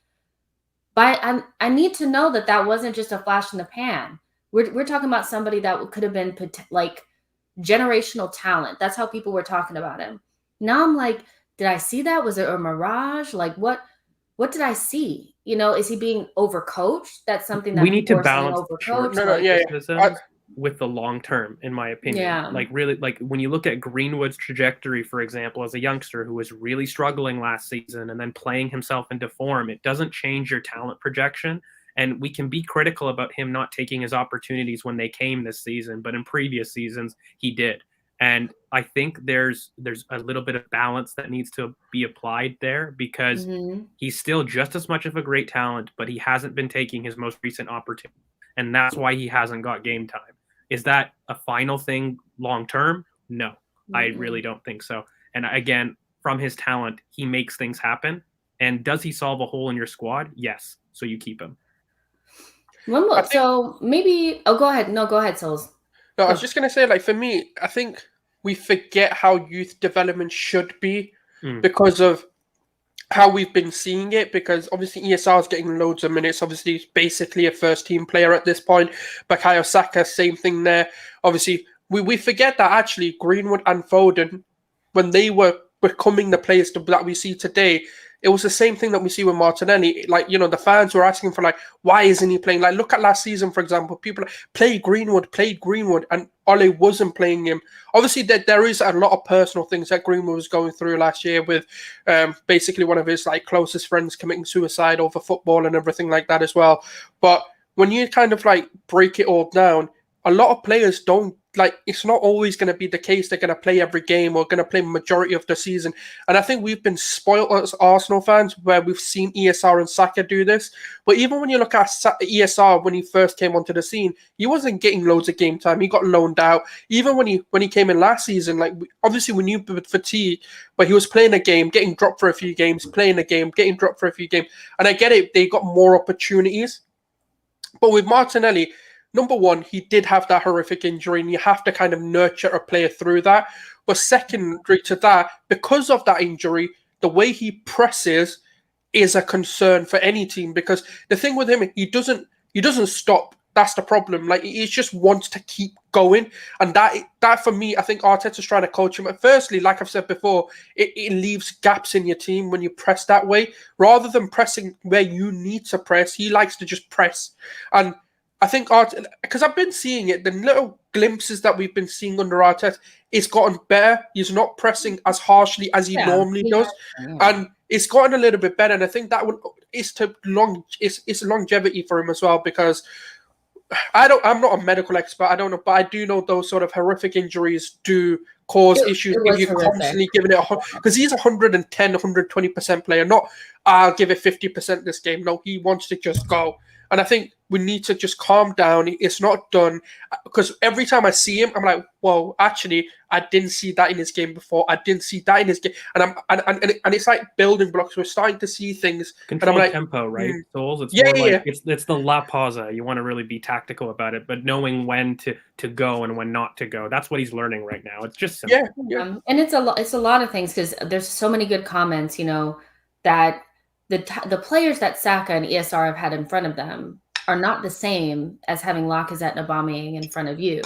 but I need to know that that wasn't just a flash in the pan. We're talking about somebody that could have been like generational talent. That's how people were talking about him. Now I'm like, did I see that? Was it a mirage? Like what did I see? You know, is he being overcoached? That's something that we need to people are saying balance overcoached. criticisms with the long term, in my opinion. Yeah. Like really, like when you look at Greenwood's trajectory, for example, as a youngster who was really struggling last season and then playing himself into form, it doesn't change your talent projection. And we can be critical about him not taking his opportunities when they came this season, but in previous seasons he did. And I think there's a little bit of balance that needs to be applied there, because he's still just as much of a great talent, but he hasn't been taking his most recent opportunity. And that's why he hasn't got game time. Is that a final thing long term? No, I really don't think so. And again, from his talent, he makes things happen. And does he solve a hole in your squad? Yes. So you keep him. One more. So maybe, go ahead. No, go ahead, Souls. No, I was just going to say, like, for me, I think we forget how youth development should be because of how we've been seeing it. Because obviously ESR is getting loads of minutes. Obviously, he's basically a first-team player at this point. Bukayo Saka, same thing there. Obviously, we forget that actually Greenwood and Foden, when they were becoming the players that we see today, it was the same thing that we see with Martinelli. Like, you know, the fans were asking for, like, why isn't he playing? Like, look at last season, for example. People played Greenwood, and Ole wasn't playing him. Obviously, there is a lot of personal things that Greenwood was going through last year with basically one of his, like, closest friends committing suicide over football and everything like that as well. But when you kind of, like, break it all down, a lot of players don't, like, it's not always going to be the case they're going to play every game or going to play majority of the season. And I think we've been spoiled as Arsenal fans where we've seen ESR and Saka do this. But even when you look at ESR when he first came onto the scene, he wasn't getting loads of game time. He got loaned out. Even when he came in last season, like, obviously we knew with fatigue, but he was playing a game, getting dropped for a few games, playing a game, getting dropped for a few games. And I get it, they got more opportunities. But with Martinelli, number one, he did have that horrific injury, and you have to kind of nurture a player through that. But secondary to that, because of that injury, the way he presses is a concern for any team. Because the thing with him, he doesn't stop. That's the problem. Like, he just wants to keep going. And that for me, I think Arteta's trying to coach him. But firstly, like I've said before, it leaves gaps in your team when you press that way. Rather than pressing where you need to press, he likes to just press. And I think because I've been seeing it, the little glimpses that we've been seeing under Arteta, it's gotten better. He's not pressing as harshly as he normally does, and it's gotten a little bit better. And I think that it's longevity for him as well, because I'm not a medical expert. I don't know, but I do know those sort of horrific injuries do cause issues if you're constantly giving it because he's 110, 120% player. Not I'll give it 50% this game. No, he wants to just go. And I think we need to just calm down. It's not done. Because every time I see him, I'm like, whoa, actually, I didn't see that in his game before. I didn't see that in his game. And it's like building blocks. We're starting to see things. Control and I'm like, tempo, right? Souls. It's it's the la pausa. You want to really be tactical about it, but knowing when to go and when not to go. That's what he's learning right now. It's just simple. And it's a lot of things, because there's so many good comments, you know, that the players that Saka and ESR have had in front of them are not the same as having Lacazette and Aubameyang in front of you.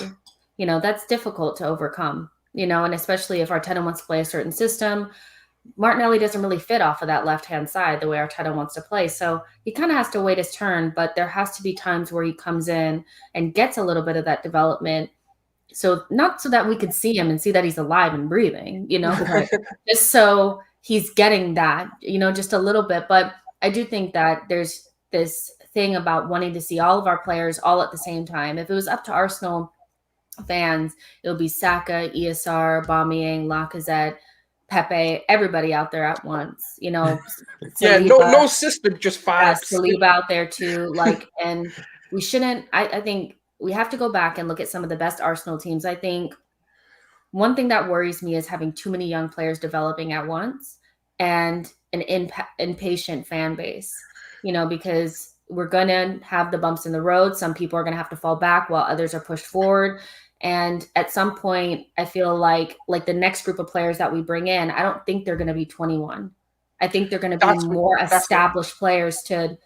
You know, that's difficult to overcome, you know, and especially if Arteta wants to play a certain system. Martinelli doesn't really fit off of that left-hand side the way Arteta wants to play. So he kind of has to wait his turn, but there has to be times where he comes in and gets a little bit of that development. So not so that we could see him and see that he's alive and breathing, you know, but just so he's getting that, you know, just a little bit. But I do think that there's this thing about wanting to see all of our players all at the same time. If it was up to Arsenal fans, it would be Saka, ESR, Aubameyang, Lacazette, Pepe, everybody out there at once. You know, Yeah, Saliba, no system, just vibes. Saliba out there too. Like, and we shouldn't. I think we have to go back and look at some of the best Arsenal teams. I think one thing that worries me is having too many young players developing at once and an impatient fan base. You know, because we're going to have the bumps in the road. Some people are going to have to fall back while others are pushed forward. And at some point, I feel like the next group of players that we bring in, I don't think they're going to be 21. I think they're going to be more established players to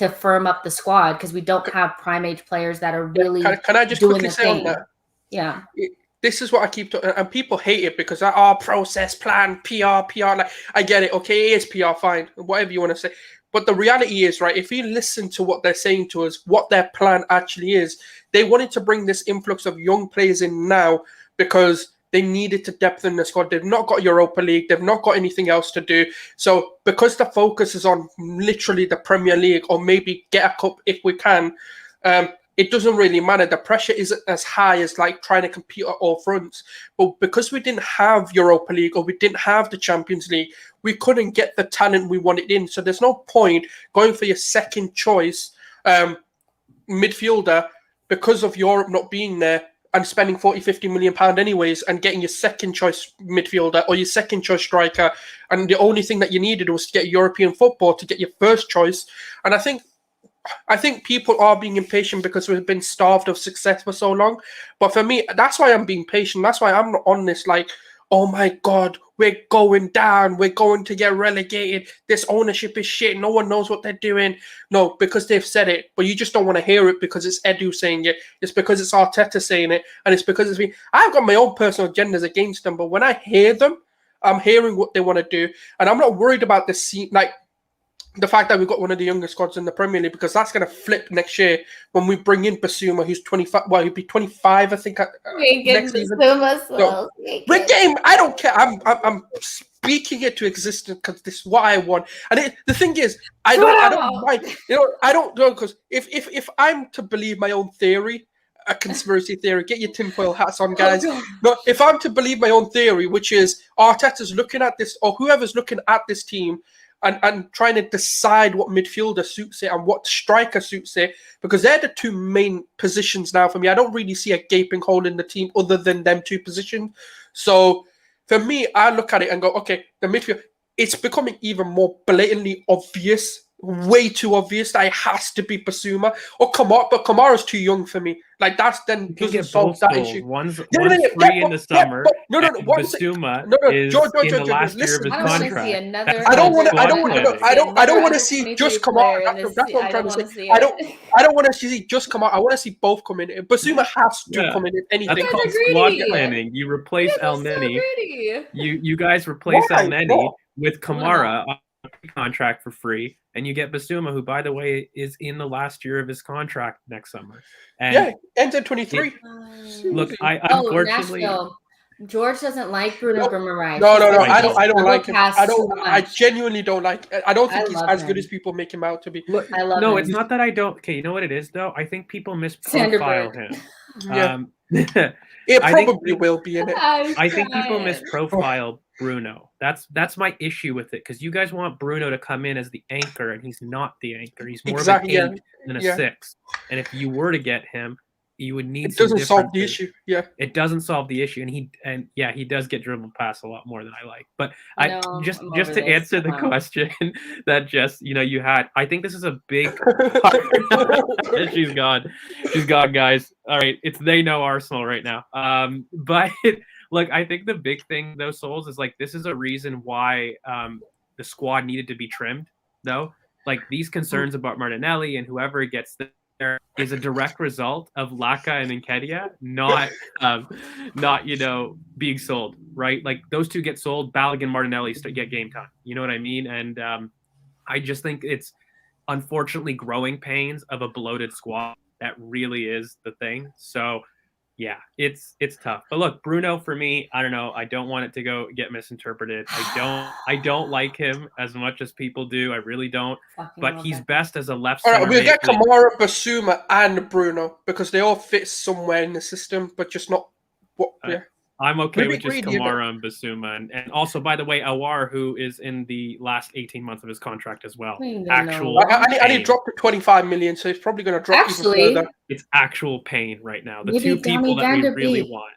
firm up the squad, because we don't have prime age players that are really Can I just quickly say on that? Yeah. This is what I keep talking, and people hate it because process, plan, PR. Like, I get it. Okay, it is PR, fine, whatever you want to say. But the reality is, right, if you listen to what they're saying to us, what their plan actually is, they wanted to bring this influx of young players in now because they needed to depthen the squad. They've not got Europa League. They've not got anything else to do. So because the focus is on literally the Premier League, or maybe get a cup if we can, it doesn't really matter. The pressure isn't as high as like trying to compete at all fronts. But because we didn't have Europa League, or we didn't have the Champions League, we couldn't get the talent we wanted in. So there's no point going for your second choice midfielder because of Europe not being there, and spending 40-50 million pound anyways, and getting your second choice midfielder or your second choice striker. And the only thing that you needed was to get European football to get your first choice. And I think people are being impatient because we've been starved of success for so long. But for me, that's why I'm being patient. That's why I'm not on this like, oh my God, we're going down. We're going to get relegated. This ownership is shit. No one knows what they're doing. No, because they've said it. But you just don't want to hear it because it's Edu saying it. It's because it's Arteta saying it. And it's because it's me. I've got my own personal agendas against them. But when I hear them, I'm hearing what they want to do. And I'm not worried about the scene. Like, the fact that we've got one of the youngest squads in the Premier League, because that's going to flip next year when we bring in Basuma, who's 25. Well, he'll be 25, I think. Next season. So, we're getting. I don't care. I'm speaking it to existence because this is what I want. And the thing is, I don't mind. I don't know, because if I'm to believe my own theory, a conspiracy theory, get your tinfoil hats on, guys. No, if I'm to believe my own theory, which is Arteta's looking at this, or whoever's looking at this team, and trying to decide what midfielder suits it and what striker suits it, because they're the two main positions now for me. I don't really see a gaping hole in the team other than them two positions. So for me, I look at it and go, okay, the midfield, it's becoming even more blatantly obvious, way too obvious that it has to be Basuma or Kamara, but Kamara's too young for me. Like, that's then doesn't solve that issue. One's free in the summer. Basuma is in the last year of his contract. I don't want to see just Kamara. That's what I'm trying to say. I don't want to see just Kamara. I want to see both come in. Basuma has to come in if anything. That's called squad planning. You replace El Neni. You guys replace El Neni with Kamara on a contract for free, and you get Basuma, who, by the way, is in the last year of his contract next summer. And ends at 23. Look, unfortunately, George doesn't like Bruno Guimaraes. No, I don't like him. I genuinely don't like. I don't think he's as good as people make him out to be. Look, I love him. It's not that I don't. Okay, you know what it is though? I think people misprofile him. Yeah. It probably will be in it. I think people misprofile Bruno. That's my issue with it, because you guys want Bruno to come in as the anchor, and he's not the anchor. He's more of an 8 than a 6. And if you were to get him, you would need. It doesn't solve the issue. Yeah, it doesn't solve the issue, and he does get dribbled past a lot more than I like. But just to answer the question that Jess, you had, I think this is a big. She's gone, guys. All right, they know Arsenal right now. But look, I think the big thing though, Souls, is like this is a reason why the squad needed to be trimmed. Though, like these concerns about Martinelli and whoever gets there is a direct result of Laka and Nketiah not being sold, right? Like those two get sold, Balogun, Martinelli get game time. You know what I mean? And I just think it's unfortunately growing pains of a bloated squad. That really is the thing. So yeah, it's tough. But look, Bruno, for me, I don't know. I don't want it to get misinterpreted. I don't like him as much as people do. I really don't. But he's best as a left. All right, we'll get Kamara, Basuma, and Bruno because they all fit somewhere in the system, but just not what. I'm okay Really with just greedy, isn't it? Kamara and Basuma. And also, by the way, Awar, who is in the last 18 months of his contract as well. We don't Actual know. And he pain. dropped to 25 million, so it's probably going to drop Actually, even further. It's actual pain right now. The maybe two people Donny that we van der really Beek. want.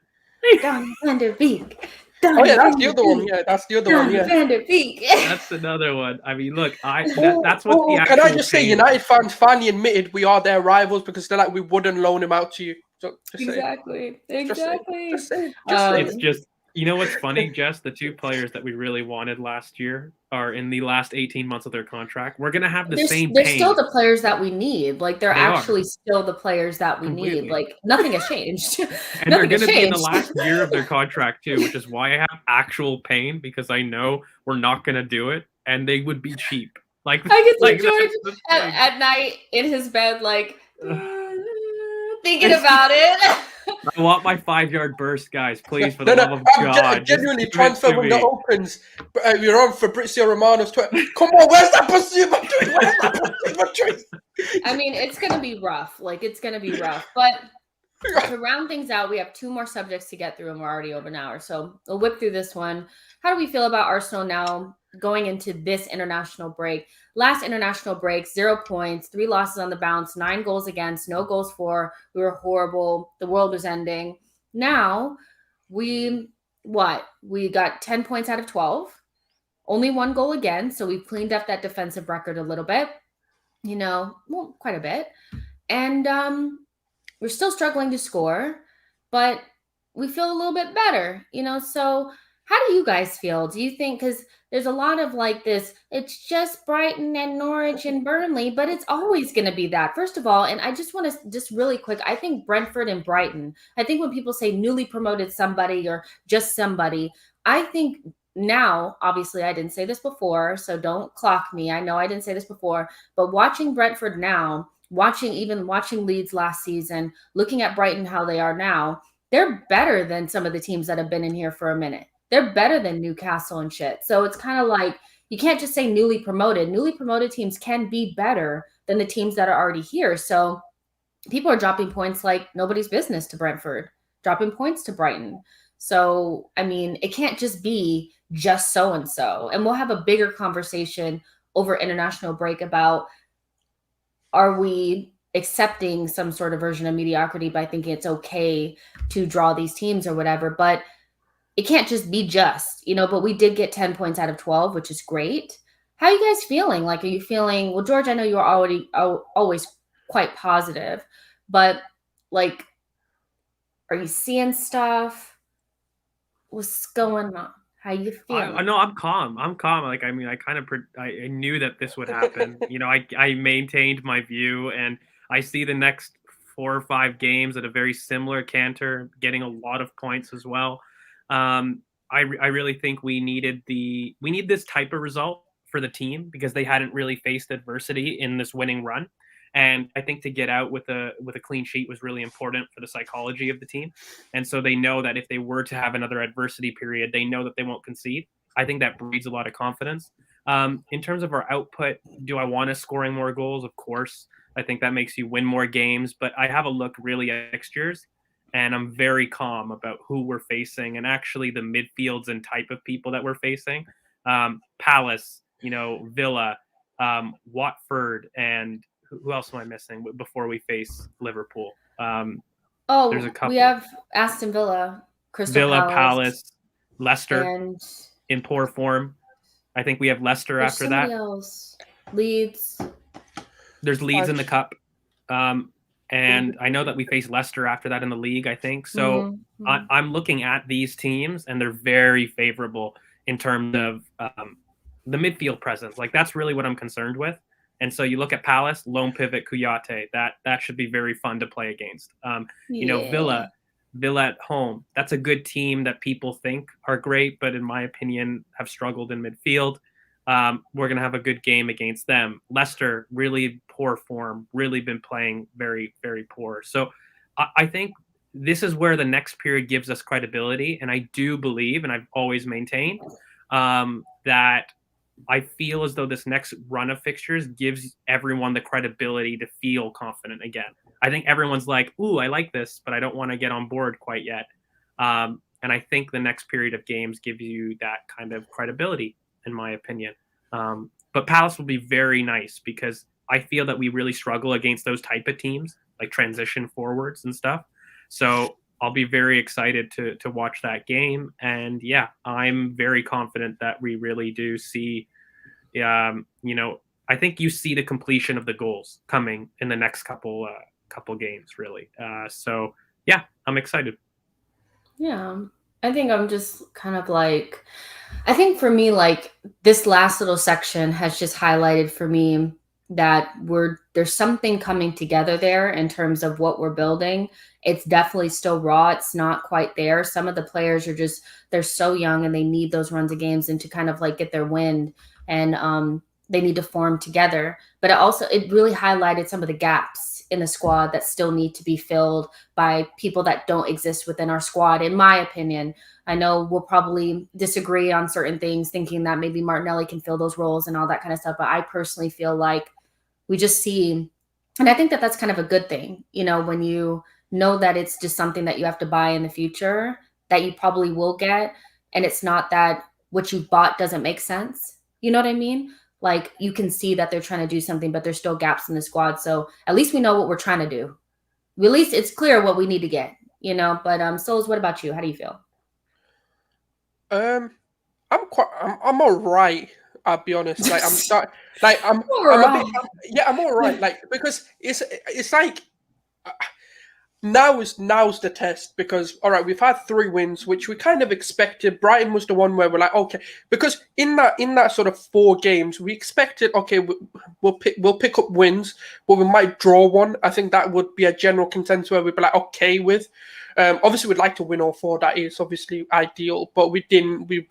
Donny van der Beek. Oh yeah, that's Donny the van der other one. Beek. Yeah, that's the other one. Donny Yeah. van der Beek. That's another one. I mean, look, that's what the actual Can I just say, pain United fans finally admitted we are their rivals because they're like, we wouldn't loan him out to you. So just say, Exactly. just say, It's just, you know what's funny, Jess? The two players that we really wanted last year are in the last 18 months of their contract. We're going to have the same They're pain. still the players that we need. Like, they're They are. actually still the players that we Completely. need. Like, nothing has changed. And they're Nothing has going to be in the changed. last year of their contract too, which is why I have actual pain, because I know we're not going to do it, and they would be cheap. Like, I can see that's George the thing. at night in his bed, like, thinking about it. I want my 5-yard burst, guys. Please, for No, the no, love of God. I'm genuinely just give it transfer to window me. opens. We're on Fabrizio Romano's Twitter. Come on, where's that Basuma doing? Where's that Basuma doing? I mean, it's going to be rough. Like, it's going to be rough. But to round things out, we have 2 more subjects to get through, and we're already over an hour. So we'll whip through this one. How do we feel about Arsenal now going into this international break? Last international break, 0 points, 3 losses on the bounce, 9 goals against, no goals for. We were horrible. The world was ending. Now, we got 10 points out of 12. Only 1 goal again. So we've cleaned up that defensive record a little bit. Quite a bit. And we're still struggling to score, but we feel a little bit better, So how do you guys feel? Do you think, because there's a lot of like this, it's just Brighton and Norwich and Burnley, but it's always going to be that. First of all, and I just want to just really quick, I think Brentford and Brighton, I think when people say newly promoted somebody or just somebody, I think now, obviously I didn't say this before, so don't clock me. I know I didn't say this before, but watching Brentford now, watching Leeds last season, looking at Brighton, how they are now, they're better than some of the teams that have been in here for a minute. They're better than Newcastle and shit. So it's kind of like, you can't just say newly promoted. Newly promoted teams can be better than the teams that are already here. So people are dropping points like nobody's business to Brentford, dropping points to Brighton. So, I mean, it can't just be just so-and-so. And we'll have a bigger conversation over international break about, are we accepting some sort of version of mediocrity by thinking it's okay to draw these teams or whatever? But it can't just be but we did get 10 points out of 12, which is great. How are you guys feeling? Like, are you feeling, well, George, I know you are always quite positive, but like, are you seeing stuff? What's going on? How you feeling? I know I'm calm. Like, I mean, I knew that this would happen. I maintained my view, and I see the next 4 or 5 games at a very similar canter, getting a lot of points as well. I really think we need this type of result for the team, because they hadn't really faced adversity in this winning run. And I think to get out with a clean sheet was really important for the psychology of the team. And so they know that if they were to have another adversity period, they know that they won't concede. I think that breeds a lot of confidence. In terms of our output, do I want us scoring more goals? Of course. I think that makes you win more games. But I have a look really at fixtures, and I'm very calm about who we're facing and actually the midfields and type of people that we're facing. Palace, Villa, Watford, and who else am I missing before we face Liverpool? There's a couple. We have Aston Villa, Crystal Palace, Leicester, and in poor form. I think we have Leicester after that. Else. Leeds. There's Leeds in the cup. And I know that we face Leicester after that in the league, I think. So I'm looking at these teams, and they're very favorable in terms of the midfield presence. Like, that's really what I'm concerned with. And so you look at Palace, lone pivot, Kouyaté. That should be very fun to play against. Villa at home. That's a good team that people think are great, but in my opinion have struggled in midfield. We're going to have a good game against them. Leicester, really poor form, really been playing very, very poor. So I think this is where the next period gives us credibility. And I do believe, and I've always maintained, that I feel as though this next run of fixtures gives everyone the credibility to feel confident again. I think everyone's like, ooh, I like this, but I don't want to get on board quite yet. And I think the next period of games gives you that kind of credibility, in my opinion. But Palace will be very nice because I feel that we really struggle against those type of teams, like transition forwards and stuff. So I'll be very excited to watch that game. And yeah, I'm very confident that we really do see, I think you see the completion of the goals coming in the next couple games, really. So yeah, I'm excited. Yeah, I think I'm just kind of like, I think for me, like this last little section has just highlighted for me that there's something coming together there in terms of what we're building. It's definitely still raw. It's not quite there. Some of the players they're so young and they need those runs of games and to kind of like get their wind, and they need to form together. But it really highlighted some of the gaps in the squad that still need to be filled by people that don't exist within our squad, in my opinion. I know we'll probably disagree on certain things, thinking that maybe Martinelli can fill those roles and all that kind of stuff. But I personally feel like we just see, and I think that that's kind of a good thing, when you know that it's just something that you have to buy in the future that you probably will get. And it's not that what you bought doesn't make sense. You know what I mean? Like you can see that they're trying to do something, but there's still gaps in the squad. So at least we know what we're trying to do. At least it's clear what we need to get, But Souls, what about you? How do you feel? I'm all right. I'll be honest. Like I'm all right. Like because it's like now's the test because all right, we've had 3 wins, which we kind of expected. Brighton was the one where we're like, okay, because in that sort of 4 games, we expected okay, we'll pick up wins, but we might draw one. I think that would be a general consensus where we'd be like okay with. Obviously, we'd like to win all 4. That is obviously ideal, but we didn't. We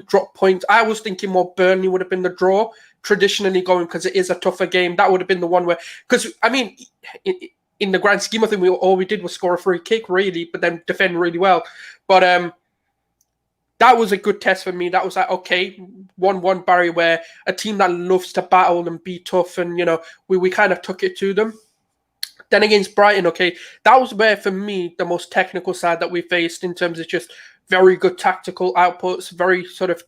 dropped points. I was thinking more Burnley would have been the draw, traditionally going because it is a tougher game. That would have been the one where, because I mean, in the grand scheme of things, all we did was score a free kick, really, but then defend really well. But that was a good test for me. That was like okay, 1-1 Barry, where a team that loves to battle and be tough, and we kind of took it to them. Then against Brighton, okay, that was where, for me, the most technical side that we faced in terms of just very good tactical outputs, very sort of,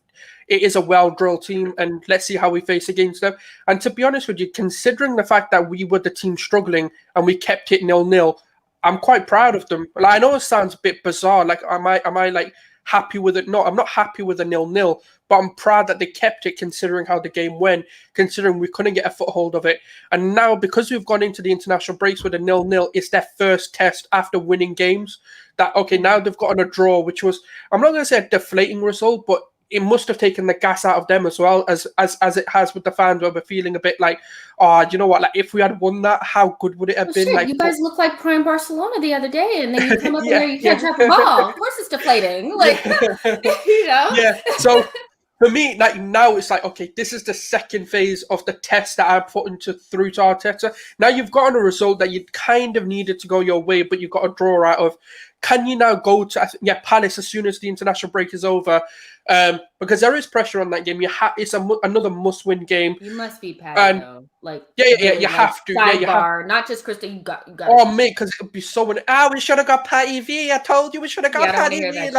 it is a well-drilled team, and let's see how we face against them. And to be honest with you, considering the fact that we were the team struggling and we kept it 0-0, I'm quite proud of them. Like, I know it sounds a bit bizarre. Like, am I like happy with it? No, I'm not happy with a 0-0, but I'm proud that they kept it considering how the game went, considering we couldn't get a foothold of it. And now, because we've gone into the international breaks with a 0-0, it's their first test after winning games. That, okay, now they've gotten a draw, which was, I'm not going to say a deflating result, but it must have taken the gas out of them as well as it has with the fans, where we're feeling a bit like, oh, you know what? Like, if we had won that, how good would it have been? Shit, like, you guys look like prime Barcelona the other day, and then you come up in there, you can't trap a ball. Of course, it's deflating. Like, Yeah. So for me, like now it's like, okay, this is the second phase of the test that I'm putting through to Arteta. Now you've gotten a result that you kind of needed to go your way, but you've got a draw out of. Can you now go to Palace as soon as the international break is over? Because there is pressure on that game. It's another must-win game. You must be Patty, though. Like, really, you have to. Sidebar, you have, not just Krista. You got. Oh, mate, because it would be so. We should have got Patty V. I told you we should have got Patty V.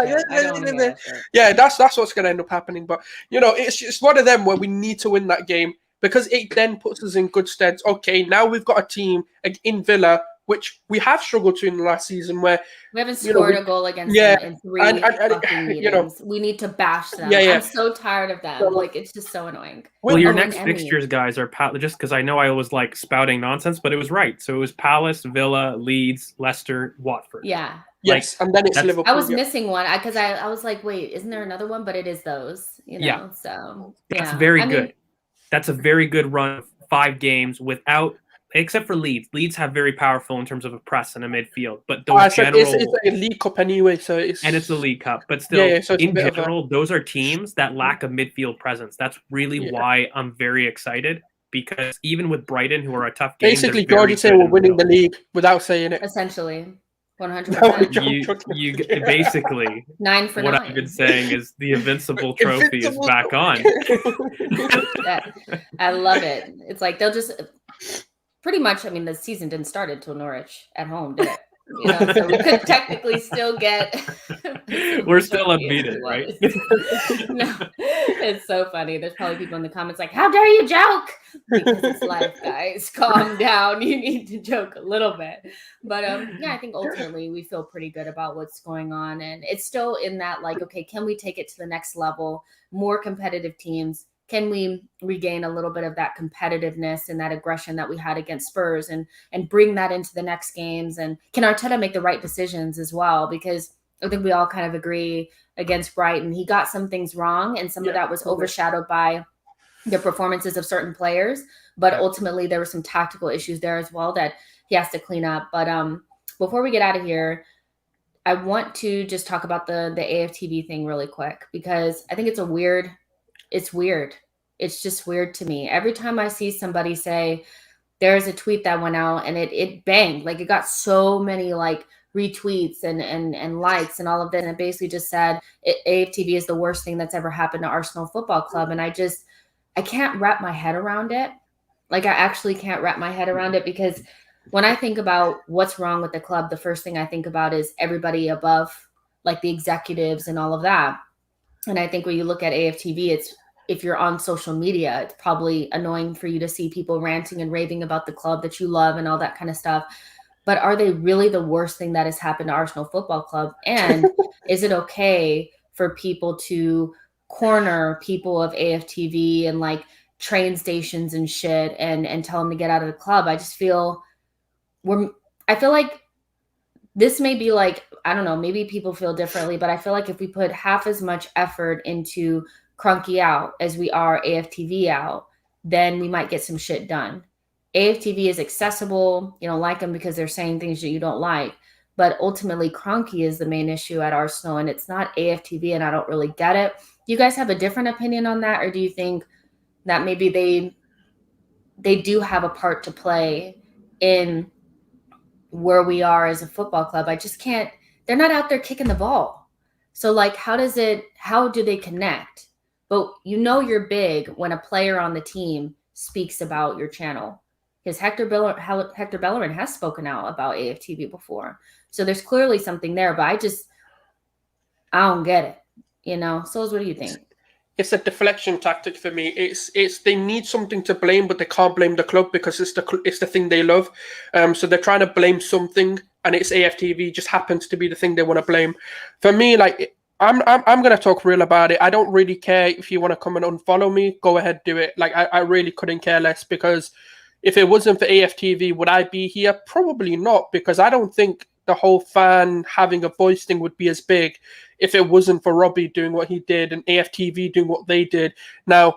Yeah, that's what's going to end up happening. But it's one of them where we need to win that game because it then puts us in good stead. Okay, now we've got a team in Villa, which we have struggled to in the last season, where we haven't scored a goal against them in 3 fucking meetings. We need to bash them. I'm so tired of them. Like, it's just so annoying. Well, your next fixtures, guys, are just because I know I was like spouting nonsense, but it was right. So it was Palace, Villa, Leeds, Leicester, Watford. Yeah. Yes, and then it's Liverpool. I was missing one because I was like, wait, isn't there another one? But it is those. Yeah. So that's very good. That's a very good run of 5 games without. Except for Leeds. Leeds have very powerful in terms of a press and a midfield. But those it's a League Cup anyway, so it's... And it's a League Cup. But still, so in general, those are teams that lack a midfield presence. That's really why I'm very excited. Because even with Brighton, who are a tough game... Basically, Georgie said we're winning the league without saying it. Essentially. 100%. You basically 9 for 9. What I've been saying is the Invincible trophy is back on. I love it. It's like they'll just... Pretty much, I mean, the season didn't start until Norwich at home, did it? You know, so we could technically still get. We're still unbeaten, right? No, it's so funny. There's probably people in the comments like, "How dare you joke?" Because it's life, guys. Calm down. You need to joke a little bit. But yeah, I think ultimately we feel pretty good about what's going on, and it's still in that like, okay, can we take it to the next level? More competitive teams. Can we regain a little bit of that competitiveness and that aggression that we had against Spurs and bring that into the next games? And can Arteta make the right decisions as well? Because I think we all kind of agree against Brighton, he got some things wrong, and some of that was overshadowed by the performances of certain players. But ultimately, there were some tactical issues there as well that he has to clean up. But before we get out of here, I want to just talk about the AFTV thing really quick, because I think it's weird. It's just weird to me. Every time I see somebody say there's a tweet that went out and it banged, like it got so many like retweets and likes and all of that, and it basically just said AFTV is the worst thing that's ever happened to Arsenal Football Club. And I can't wrap my head around it. Like, I actually can't wrap my head around it, because when I think about what's wrong with the club, the first thing I think about is everybody above, like the executives and all of that. And I think when you look at AFTV, it's, if you're on social media, it's probably annoying for you to see people ranting and raving about the club that you love and all that kind of stuff. But are they really the worst thing that has happened to Arsenal Football Club? And is it okay for people to corner people of AFTV and like train stations and shit and tell them to get out of the club? I just feel I feel like this may be like, I don't know, maybe people feel differently, but I feel like if we put half as much effort into Crunky out as we are AFTV out, then we might get some shit done. AFTV is accessible. You don't like them because they're saying things that you don't like. But ultimately, Cronky is the main issue at Arsenal, and it's not AFTV, and I don't really get it. Do you guys have a different opinion on that, or do you think that maybe they do have a part to play in where we are as a football club? I just can't. They're not out there kicking the ball. So, like, how do they connect? But you know you're big when a player on the team speaks about your channel. Because Hector Bellerin has spoken out about AFTV before. So there's clearly something there, but I don't get it, you know? So what do you think? It's a deflection tactic for me. It's they need something to blame, but they can't blame the club because it's the thing they love. So they're trying to blame something, and it's AFTV just happens to be the thing they want to blame. For me, like, I'm gonna talk real about it. I don't really care if you want to come and unfollow me. Go ahead, do it. Like, I really couldn't care less, because if it wasn't for AFTV, would I be here? Probably not, because I don't think the whole fan having a voice thing would be as big if it wasn't for Robbie doing what he did and AFTV doing what they did. Now,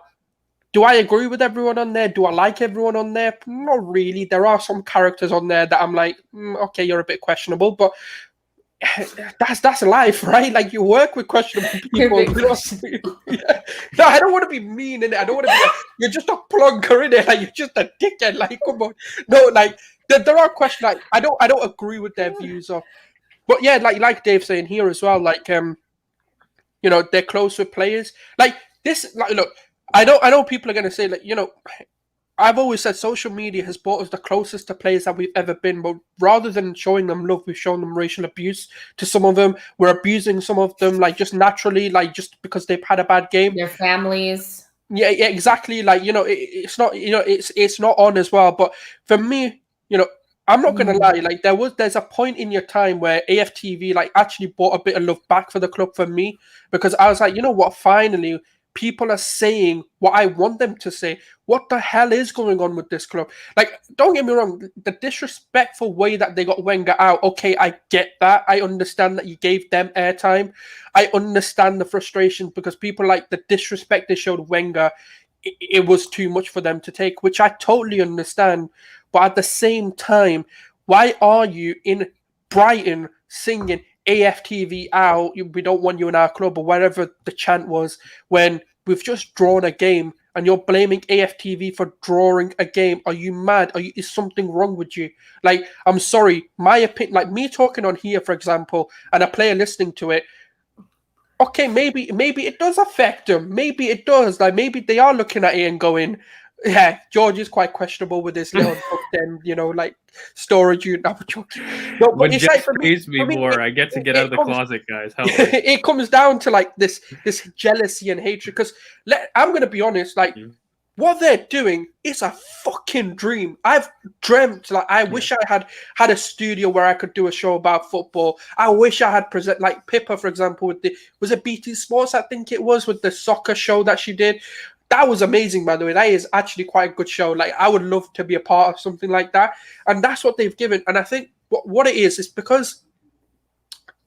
do I agree with everyone on there? Do I like everyone on there? Not really. There are some characters on there that I'm like, okay, you're a bit questionable, but that's life, right? Like, you work with questionable people. Yeah. No, I don't want to be mean in it. I don't want to be you're just a plonker in it. Like, you're just a dickhead. Like, come on. No, like, there are questions. Like, I don't agree with their views of, but yeah, like Dave's saying here as well. Like, you know, they're close with players. Like this. Like, look, I know people are going to say, like, you know, I've always said social media has brought us the closest to players that we've ever been, but rather than showing them love, we've shown them racial abuse to some of them. We're abusing some of them, like, just naturally, like, just because they've had a bad game. Their families. Yeah, exactly. Like, you know, it's not, you know, it's not on as well. But for me, you know, I'm not going to lie. Like, there's a point in your time where AFTV, like, actually brought a bit of love back for the club for me, because I was like, you know what, finally, people are saying what I want them to say. What the hell is going on with this club? Like, don't get me wrong, the disrespectful way that they got Wenger out, okay, I get that. I understand that you gave them airtime. I understand the frustration, because people, like, the disrespect they showed Wenger, it was too much for them to take, which I totally understand. But at the same time, why are you in Brighton singing AFTV out, we don't want you in our club, or whatever the chant was, when we've just drawn a game and you're blaming AFTV for drawing a game? Are you mad? Is something wrong with you? Like, I'm sorry, my opinion, like me talking on here, for example, and a player listening to it, okay, maybe it does affect them. Maybe it does. Like, maybe they are looking at it and going, Yeah, George is quite questionable with his little then, like storage unit. No, but Would it's just like for me. pays me I mean, more. I get to get out of the closet, guys. Help me. it comes down to like this jealousy and hatred. Because I'm gonna be honest, like what they're doing is a fucking dream. I've dreamt, like, I wish I had a studio where I could do a show about football. I wish I had present, like Pippa, for example, with was it BT Sports? I think it was, with the soccer show that she did. That was amazing, by the way. That is actually quite a good show. Like, I would love to be a part of something like that. And that's what they've given. And I think what it is because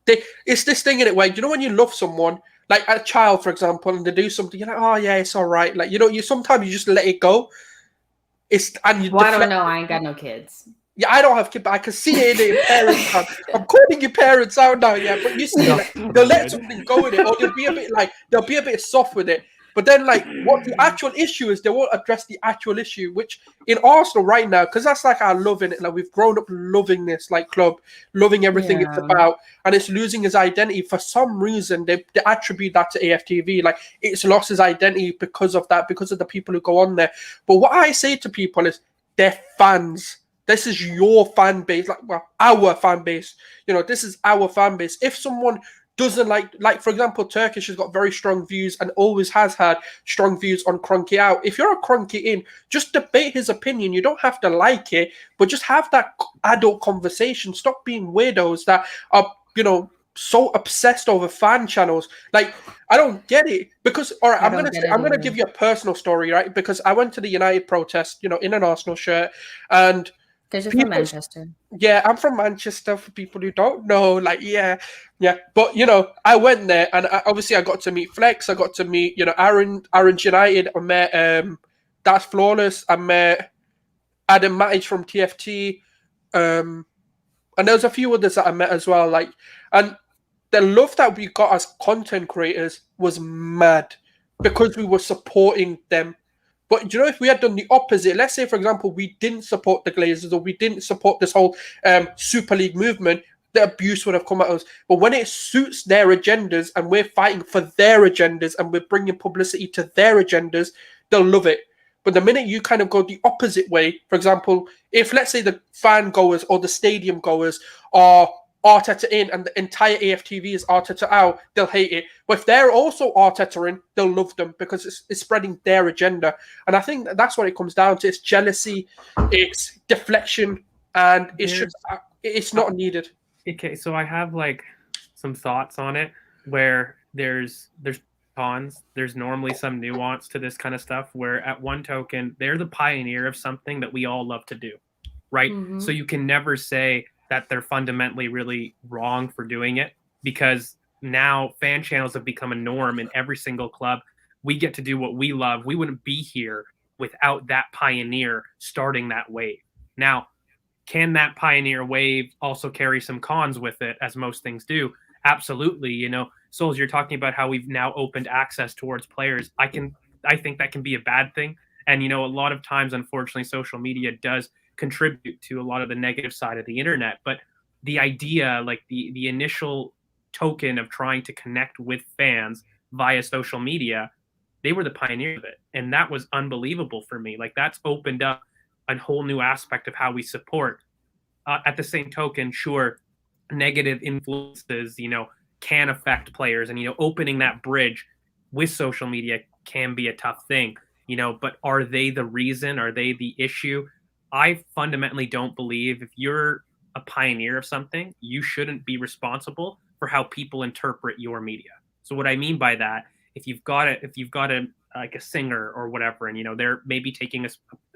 it's this thing in it where, when you love someone, like a child, for example, and they do something, you're like, oh yeah, it's all right. Like, you sometimes you just let it go. I don't know. I ain't got no kids. Yeah, I don't have kids, but I can see it in your parents. I'm calling your parents out now, yeah. But you see, like, they'll let something go with it, or they'll be a bit soft with it. But then, like, what the actual issue is, they won't address the actual issue, which in Arsenal right now, because that's like our love in it. Like, we've grown up loving this, like, club, loving everything it's about, and it's losing its identity. For some reason, they attribute that to AFTV. Like, it's lost its identity because of that, because of the people who go on there. But what I say to people is, they're fans. This is your fan base, our fan base. This is our fan base. If someone doesn't like, for example, Turkish has got very strong views and always has had strong views on Kroenke Out. If you're a Kroenke in, just debate his opinion. You don't have to like it, but just have that adult conversation. Stop being weirdos that are, so obsessed over fan channels. Like, I don't get it. Because, all right, I'm gonna give you a personal story, right? Because I went to the United protest, in an Arsenal shirt, and because you're from Manchester. Yeah, I'm from Manchester, for people who don't know. Like, yeah. But, I went there, and obviously I got to meet Flex. I got to meet, Aaron's United. I met That's Flawless. I met Adam Matic from TFT. And there was a few others that I met as well. Like, and the love that we got as content creators was mad because we were supporting them. But if we had done the opposite, let's say, for example, we didn't support the Glazers, or we didn't support this whole Super League movement, the abuse would have come at us. But when it suits their agendas and we're fighting for their agendas and we're bringing publicity to their agendas, they'll love it. But the minute you kind of go the opposite way, for example, if, let's say, the fan goers or the stadium goers are Arteta in and the entire AFTV is Arteta out, they'll hate it. But if they're also Arteta in, they'll love them because it's spreading their agenda. And I think that's what it comes down to. It's jealousy, it's deflection, and it's not needed. Okay, so I have like some thoughts on it where there's cons. There's normally some nuance to this kind of stuff where at one token, they're the pioneer of something that we all love to do, right? Mm-hmm. So you can never say that they're fundamentally really wrong for doing it, because now fan channels have become a norm in every single club. We get to do what we love. We wouldn't be here without that pioneer starting that wave. Now, can that pioneer wave also carry some cons with it, as most things do? Absolutely. Souls, you're talking about how we've now opened access towards players. I think that can be a bad thing. And, a lot of times, unfortunately, social media does contribute to a lot of the negative side of the internet. But the idea, like the initial token of trying to connect with fans via social media, they were the pioneer of it. And that was unbelievable for me. Like, that's opened up a whole new aspect of how we support. At the same token, sure, negative influences, can affect players, and, opening that bridge with social media can be a tough thing, but are they the reason? Are they the issue? I fundamentally don't believe if you're a pioneer of something, you shouldn't be responsible for how people interpret your media. So what I mean by that, if you've got a like a singer or whatever, and they're maybe taking a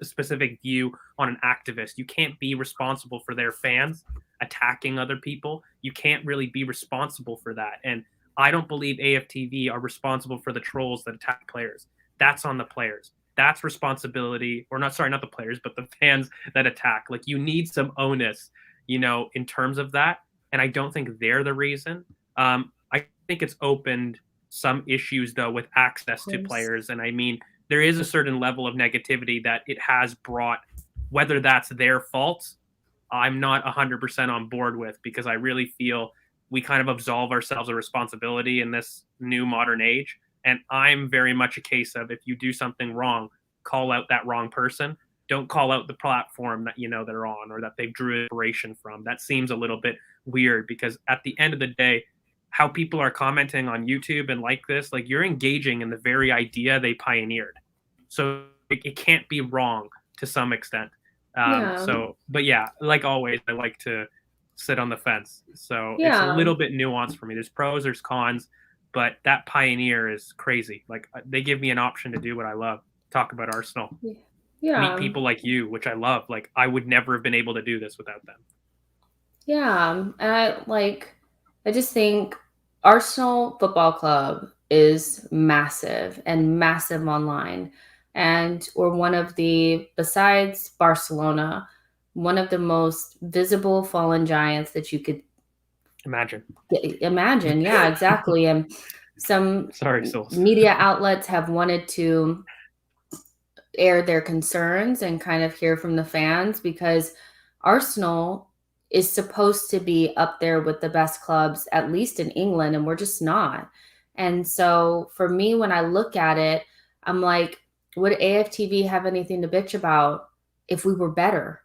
specific view on an activist, you can't be responsible for their fans attacking other people. You can't really be responsible for that. And I don't believe AFTV are responsible for the trolls that attack players. That's on the players. That's responsibility, or not the players, but the fans that attack. Like, you need some onus, in terms of that. And I don't think they're the reason. I think it's opened some issues, though, with access to players. And I mean, there is a certain level of negativity that it has brought, whether that's their fault, I'm not 100% on board with, because I really feel we kind of absolve ourselves of responsibility in this new modern age. And I'm very much a case of, if you do something wrong, call out that wrong person. Don't call out the platform that they're on or that they drew inspiration from. That seems a little bit weird, because at the end of the day, how people are commenting on YouTube and like this, like, you're engaging in the very idea they pioneered. So it can't be wrong to some extent. But yeah, like always, I like to sit on the fence. So it's a little bit nuanced for me. There's pros, there's cons, but that pioneer is crazy. Like, they give me an option to do what I love. Talk about Arsenal. Meet people like you, which I love. Like, I would never have been able to do this without them. Yeah. And I just think Arsenal Football Club is massive and massive online. And we're one of the, besides Barcelona, one of the most visible fallen giants that you could imagine. Yeah, exactly. And some media outlets have wanted to air their concerns and kind of hear from the fans, because Arsenal is supposed to be up there with the best clubs, at least in England, and we're just not. And so for me, when I look at it, I'm like, would AFTV have anything to bitch about if we were better?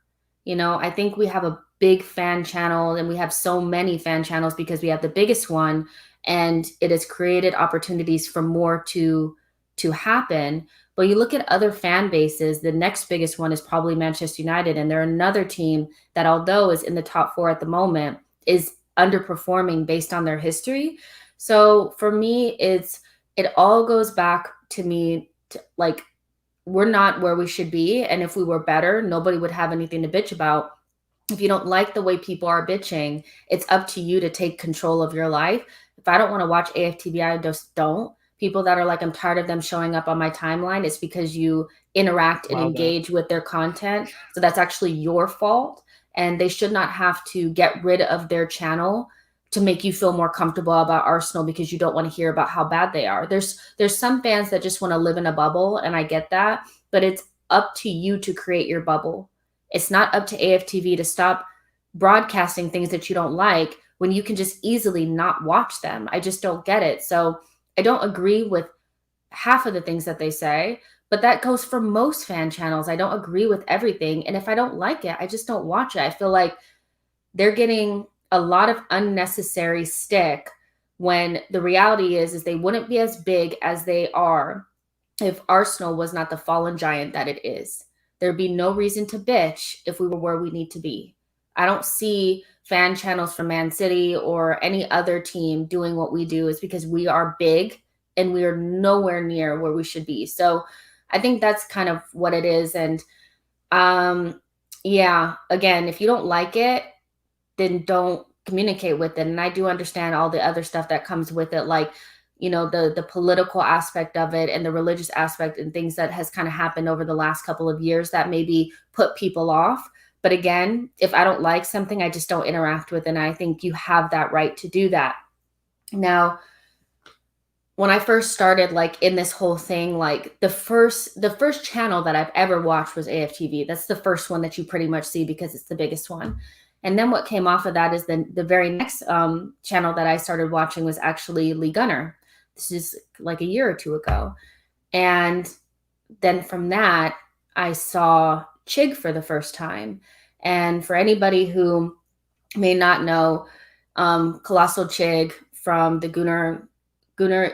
I think we have a big fan channel, and we have so many fan channels because we have the biggest one, and it has created opportunities for more to happen. But you look at other fan bases, the next biggest one is probably Manchester United. And they're another team that, although is in the top 4 at the moment, is underperforming based on their history. So for me, it all goes back to me to, like, we're not where we should be. And if we were better, nobody would have anything to bitch about. If you don't like the way people are bitching, it's up to you to take control of your life. If I don't want to watch AFTV, I just don't. People that are like, I'm tired of them showing up on my timeline, it's because you interact and engage with their content. So that's actually your fault. And they should not have to get rid of their channel to make you feel more comfortable about Arsenal because you don't want to hear about how bad they are. There's some fans that just want to live in a bubble, and I get that, but it's up to you to create your bubble. It's not up to AFTV to stop broadcasting things that you don't like when you can just easily not watch them. I just don't get it. So I don't agree with half of the things that they say, but that goes for most fan channels. I don't agree with everything. And if I don't like it, I just don't watch it. I feel like they're getting a lot of unnecessary stick when the reality is they wouldn't be as big as they are if Arsenal was not the fallen giant that it is. There'd be no reason to bitch if we were where we need to be. I don't see fan channels from Man City or any other team doing what we do. Is because we are big and we are nowhere near where we should be. So I think that's kind of what it is. And yeah, again, if you don't like it, then don't communicate with it. And I do understand all the other stuff that comes with it, like, the political aspect of it and the religious aspect and things that has kind of happened over the last couple of years that maybe put people off. But again, if I don't like something, I just don't interact with it. And I think you have that right to do that. Now, when I first started in this whole thing, the first channel that I've ever watched was AFTV. That's the first one that you pretty much see because it's the biggest one. And then what came off of that is the very next channel that I started watching was actually Lee Gunner. This is like a year or two ago. And then from that, I saw Chig for the first time. And for anybody who may not know, Colossal Chig from the Gunnar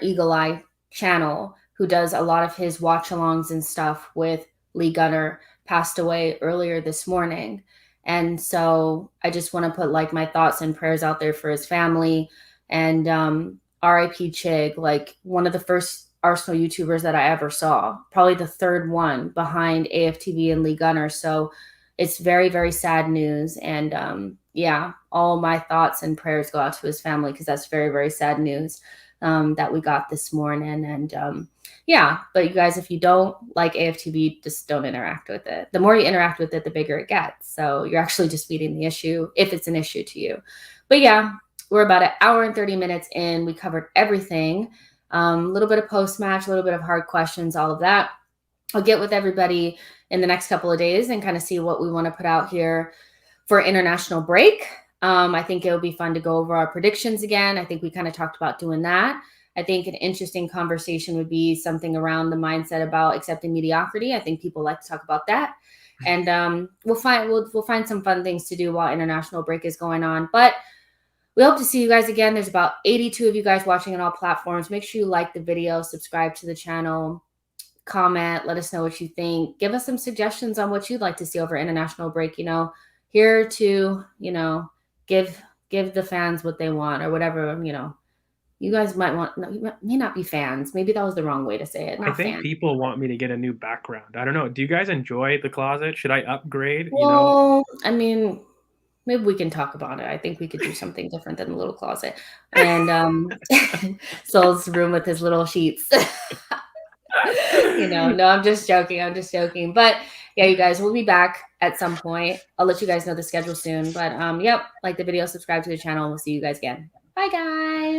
Eagle Eye channel, who does a lot of his watch-alongs and stuff with Lee Gunner, passed away earlier this morning. And so I just want to put my thoughts and prayers out there for his family. And RIP Chig, one of the first Arsenal YouTubers that I ever saw, probably the third one behind AFTV and Lee Gunner. So it's very, very sad news. And yeah, all my thoughts and prayers go out to his family because that's very, very sad news that we got this morning. And yeah, but you guys, if you don't like AFTV, just don't interact with it. The more you interact with it, the bigger it gets. So you're actually just feeding the issue if it's an issue to you. But yeah, we're about an hour and 30 minutes in. We covered everything. A little bit of post-match, a little bit of hard questions, all of that. I'll get with everybody in the next couple of days and kind of see what we want to put out here for international break. I think it'll be fun to go over our predictions again. I think we kind of talked about doing that. I think an interesting conversation would be something around the mindset about accepting mediocrity. I think people like to talk about that. And we'll find some fun things to do while international break is going on. But we hope to see you guys again. There's about 82 of you guys watching on all platforms. Make sure you like the video, subscribe to the channel, comment, let us know what you think. Give us some suggestions on what you'd like to see over international break. You know, here to, you know, give the fans what they want or whatever, you know. You guys might want, no, you may not be fans. Maybe that was the wrong way to say it. Not I think fans. people want me to get a new background. I don't know. Do you guys enjoy the closet? Should I upgrade? Well, I mean, maybe we can talk about it. I think we could do something different than the little closet. And Sol's room with his little sheets. You know, no, I'm just joking. I'm just joking. But yeah, you guys, we'll be back at some point. I'll let you guys know the schedule soon. But yep, like the video, subscribe to the channel. We'll see you guys again. Bye, guys.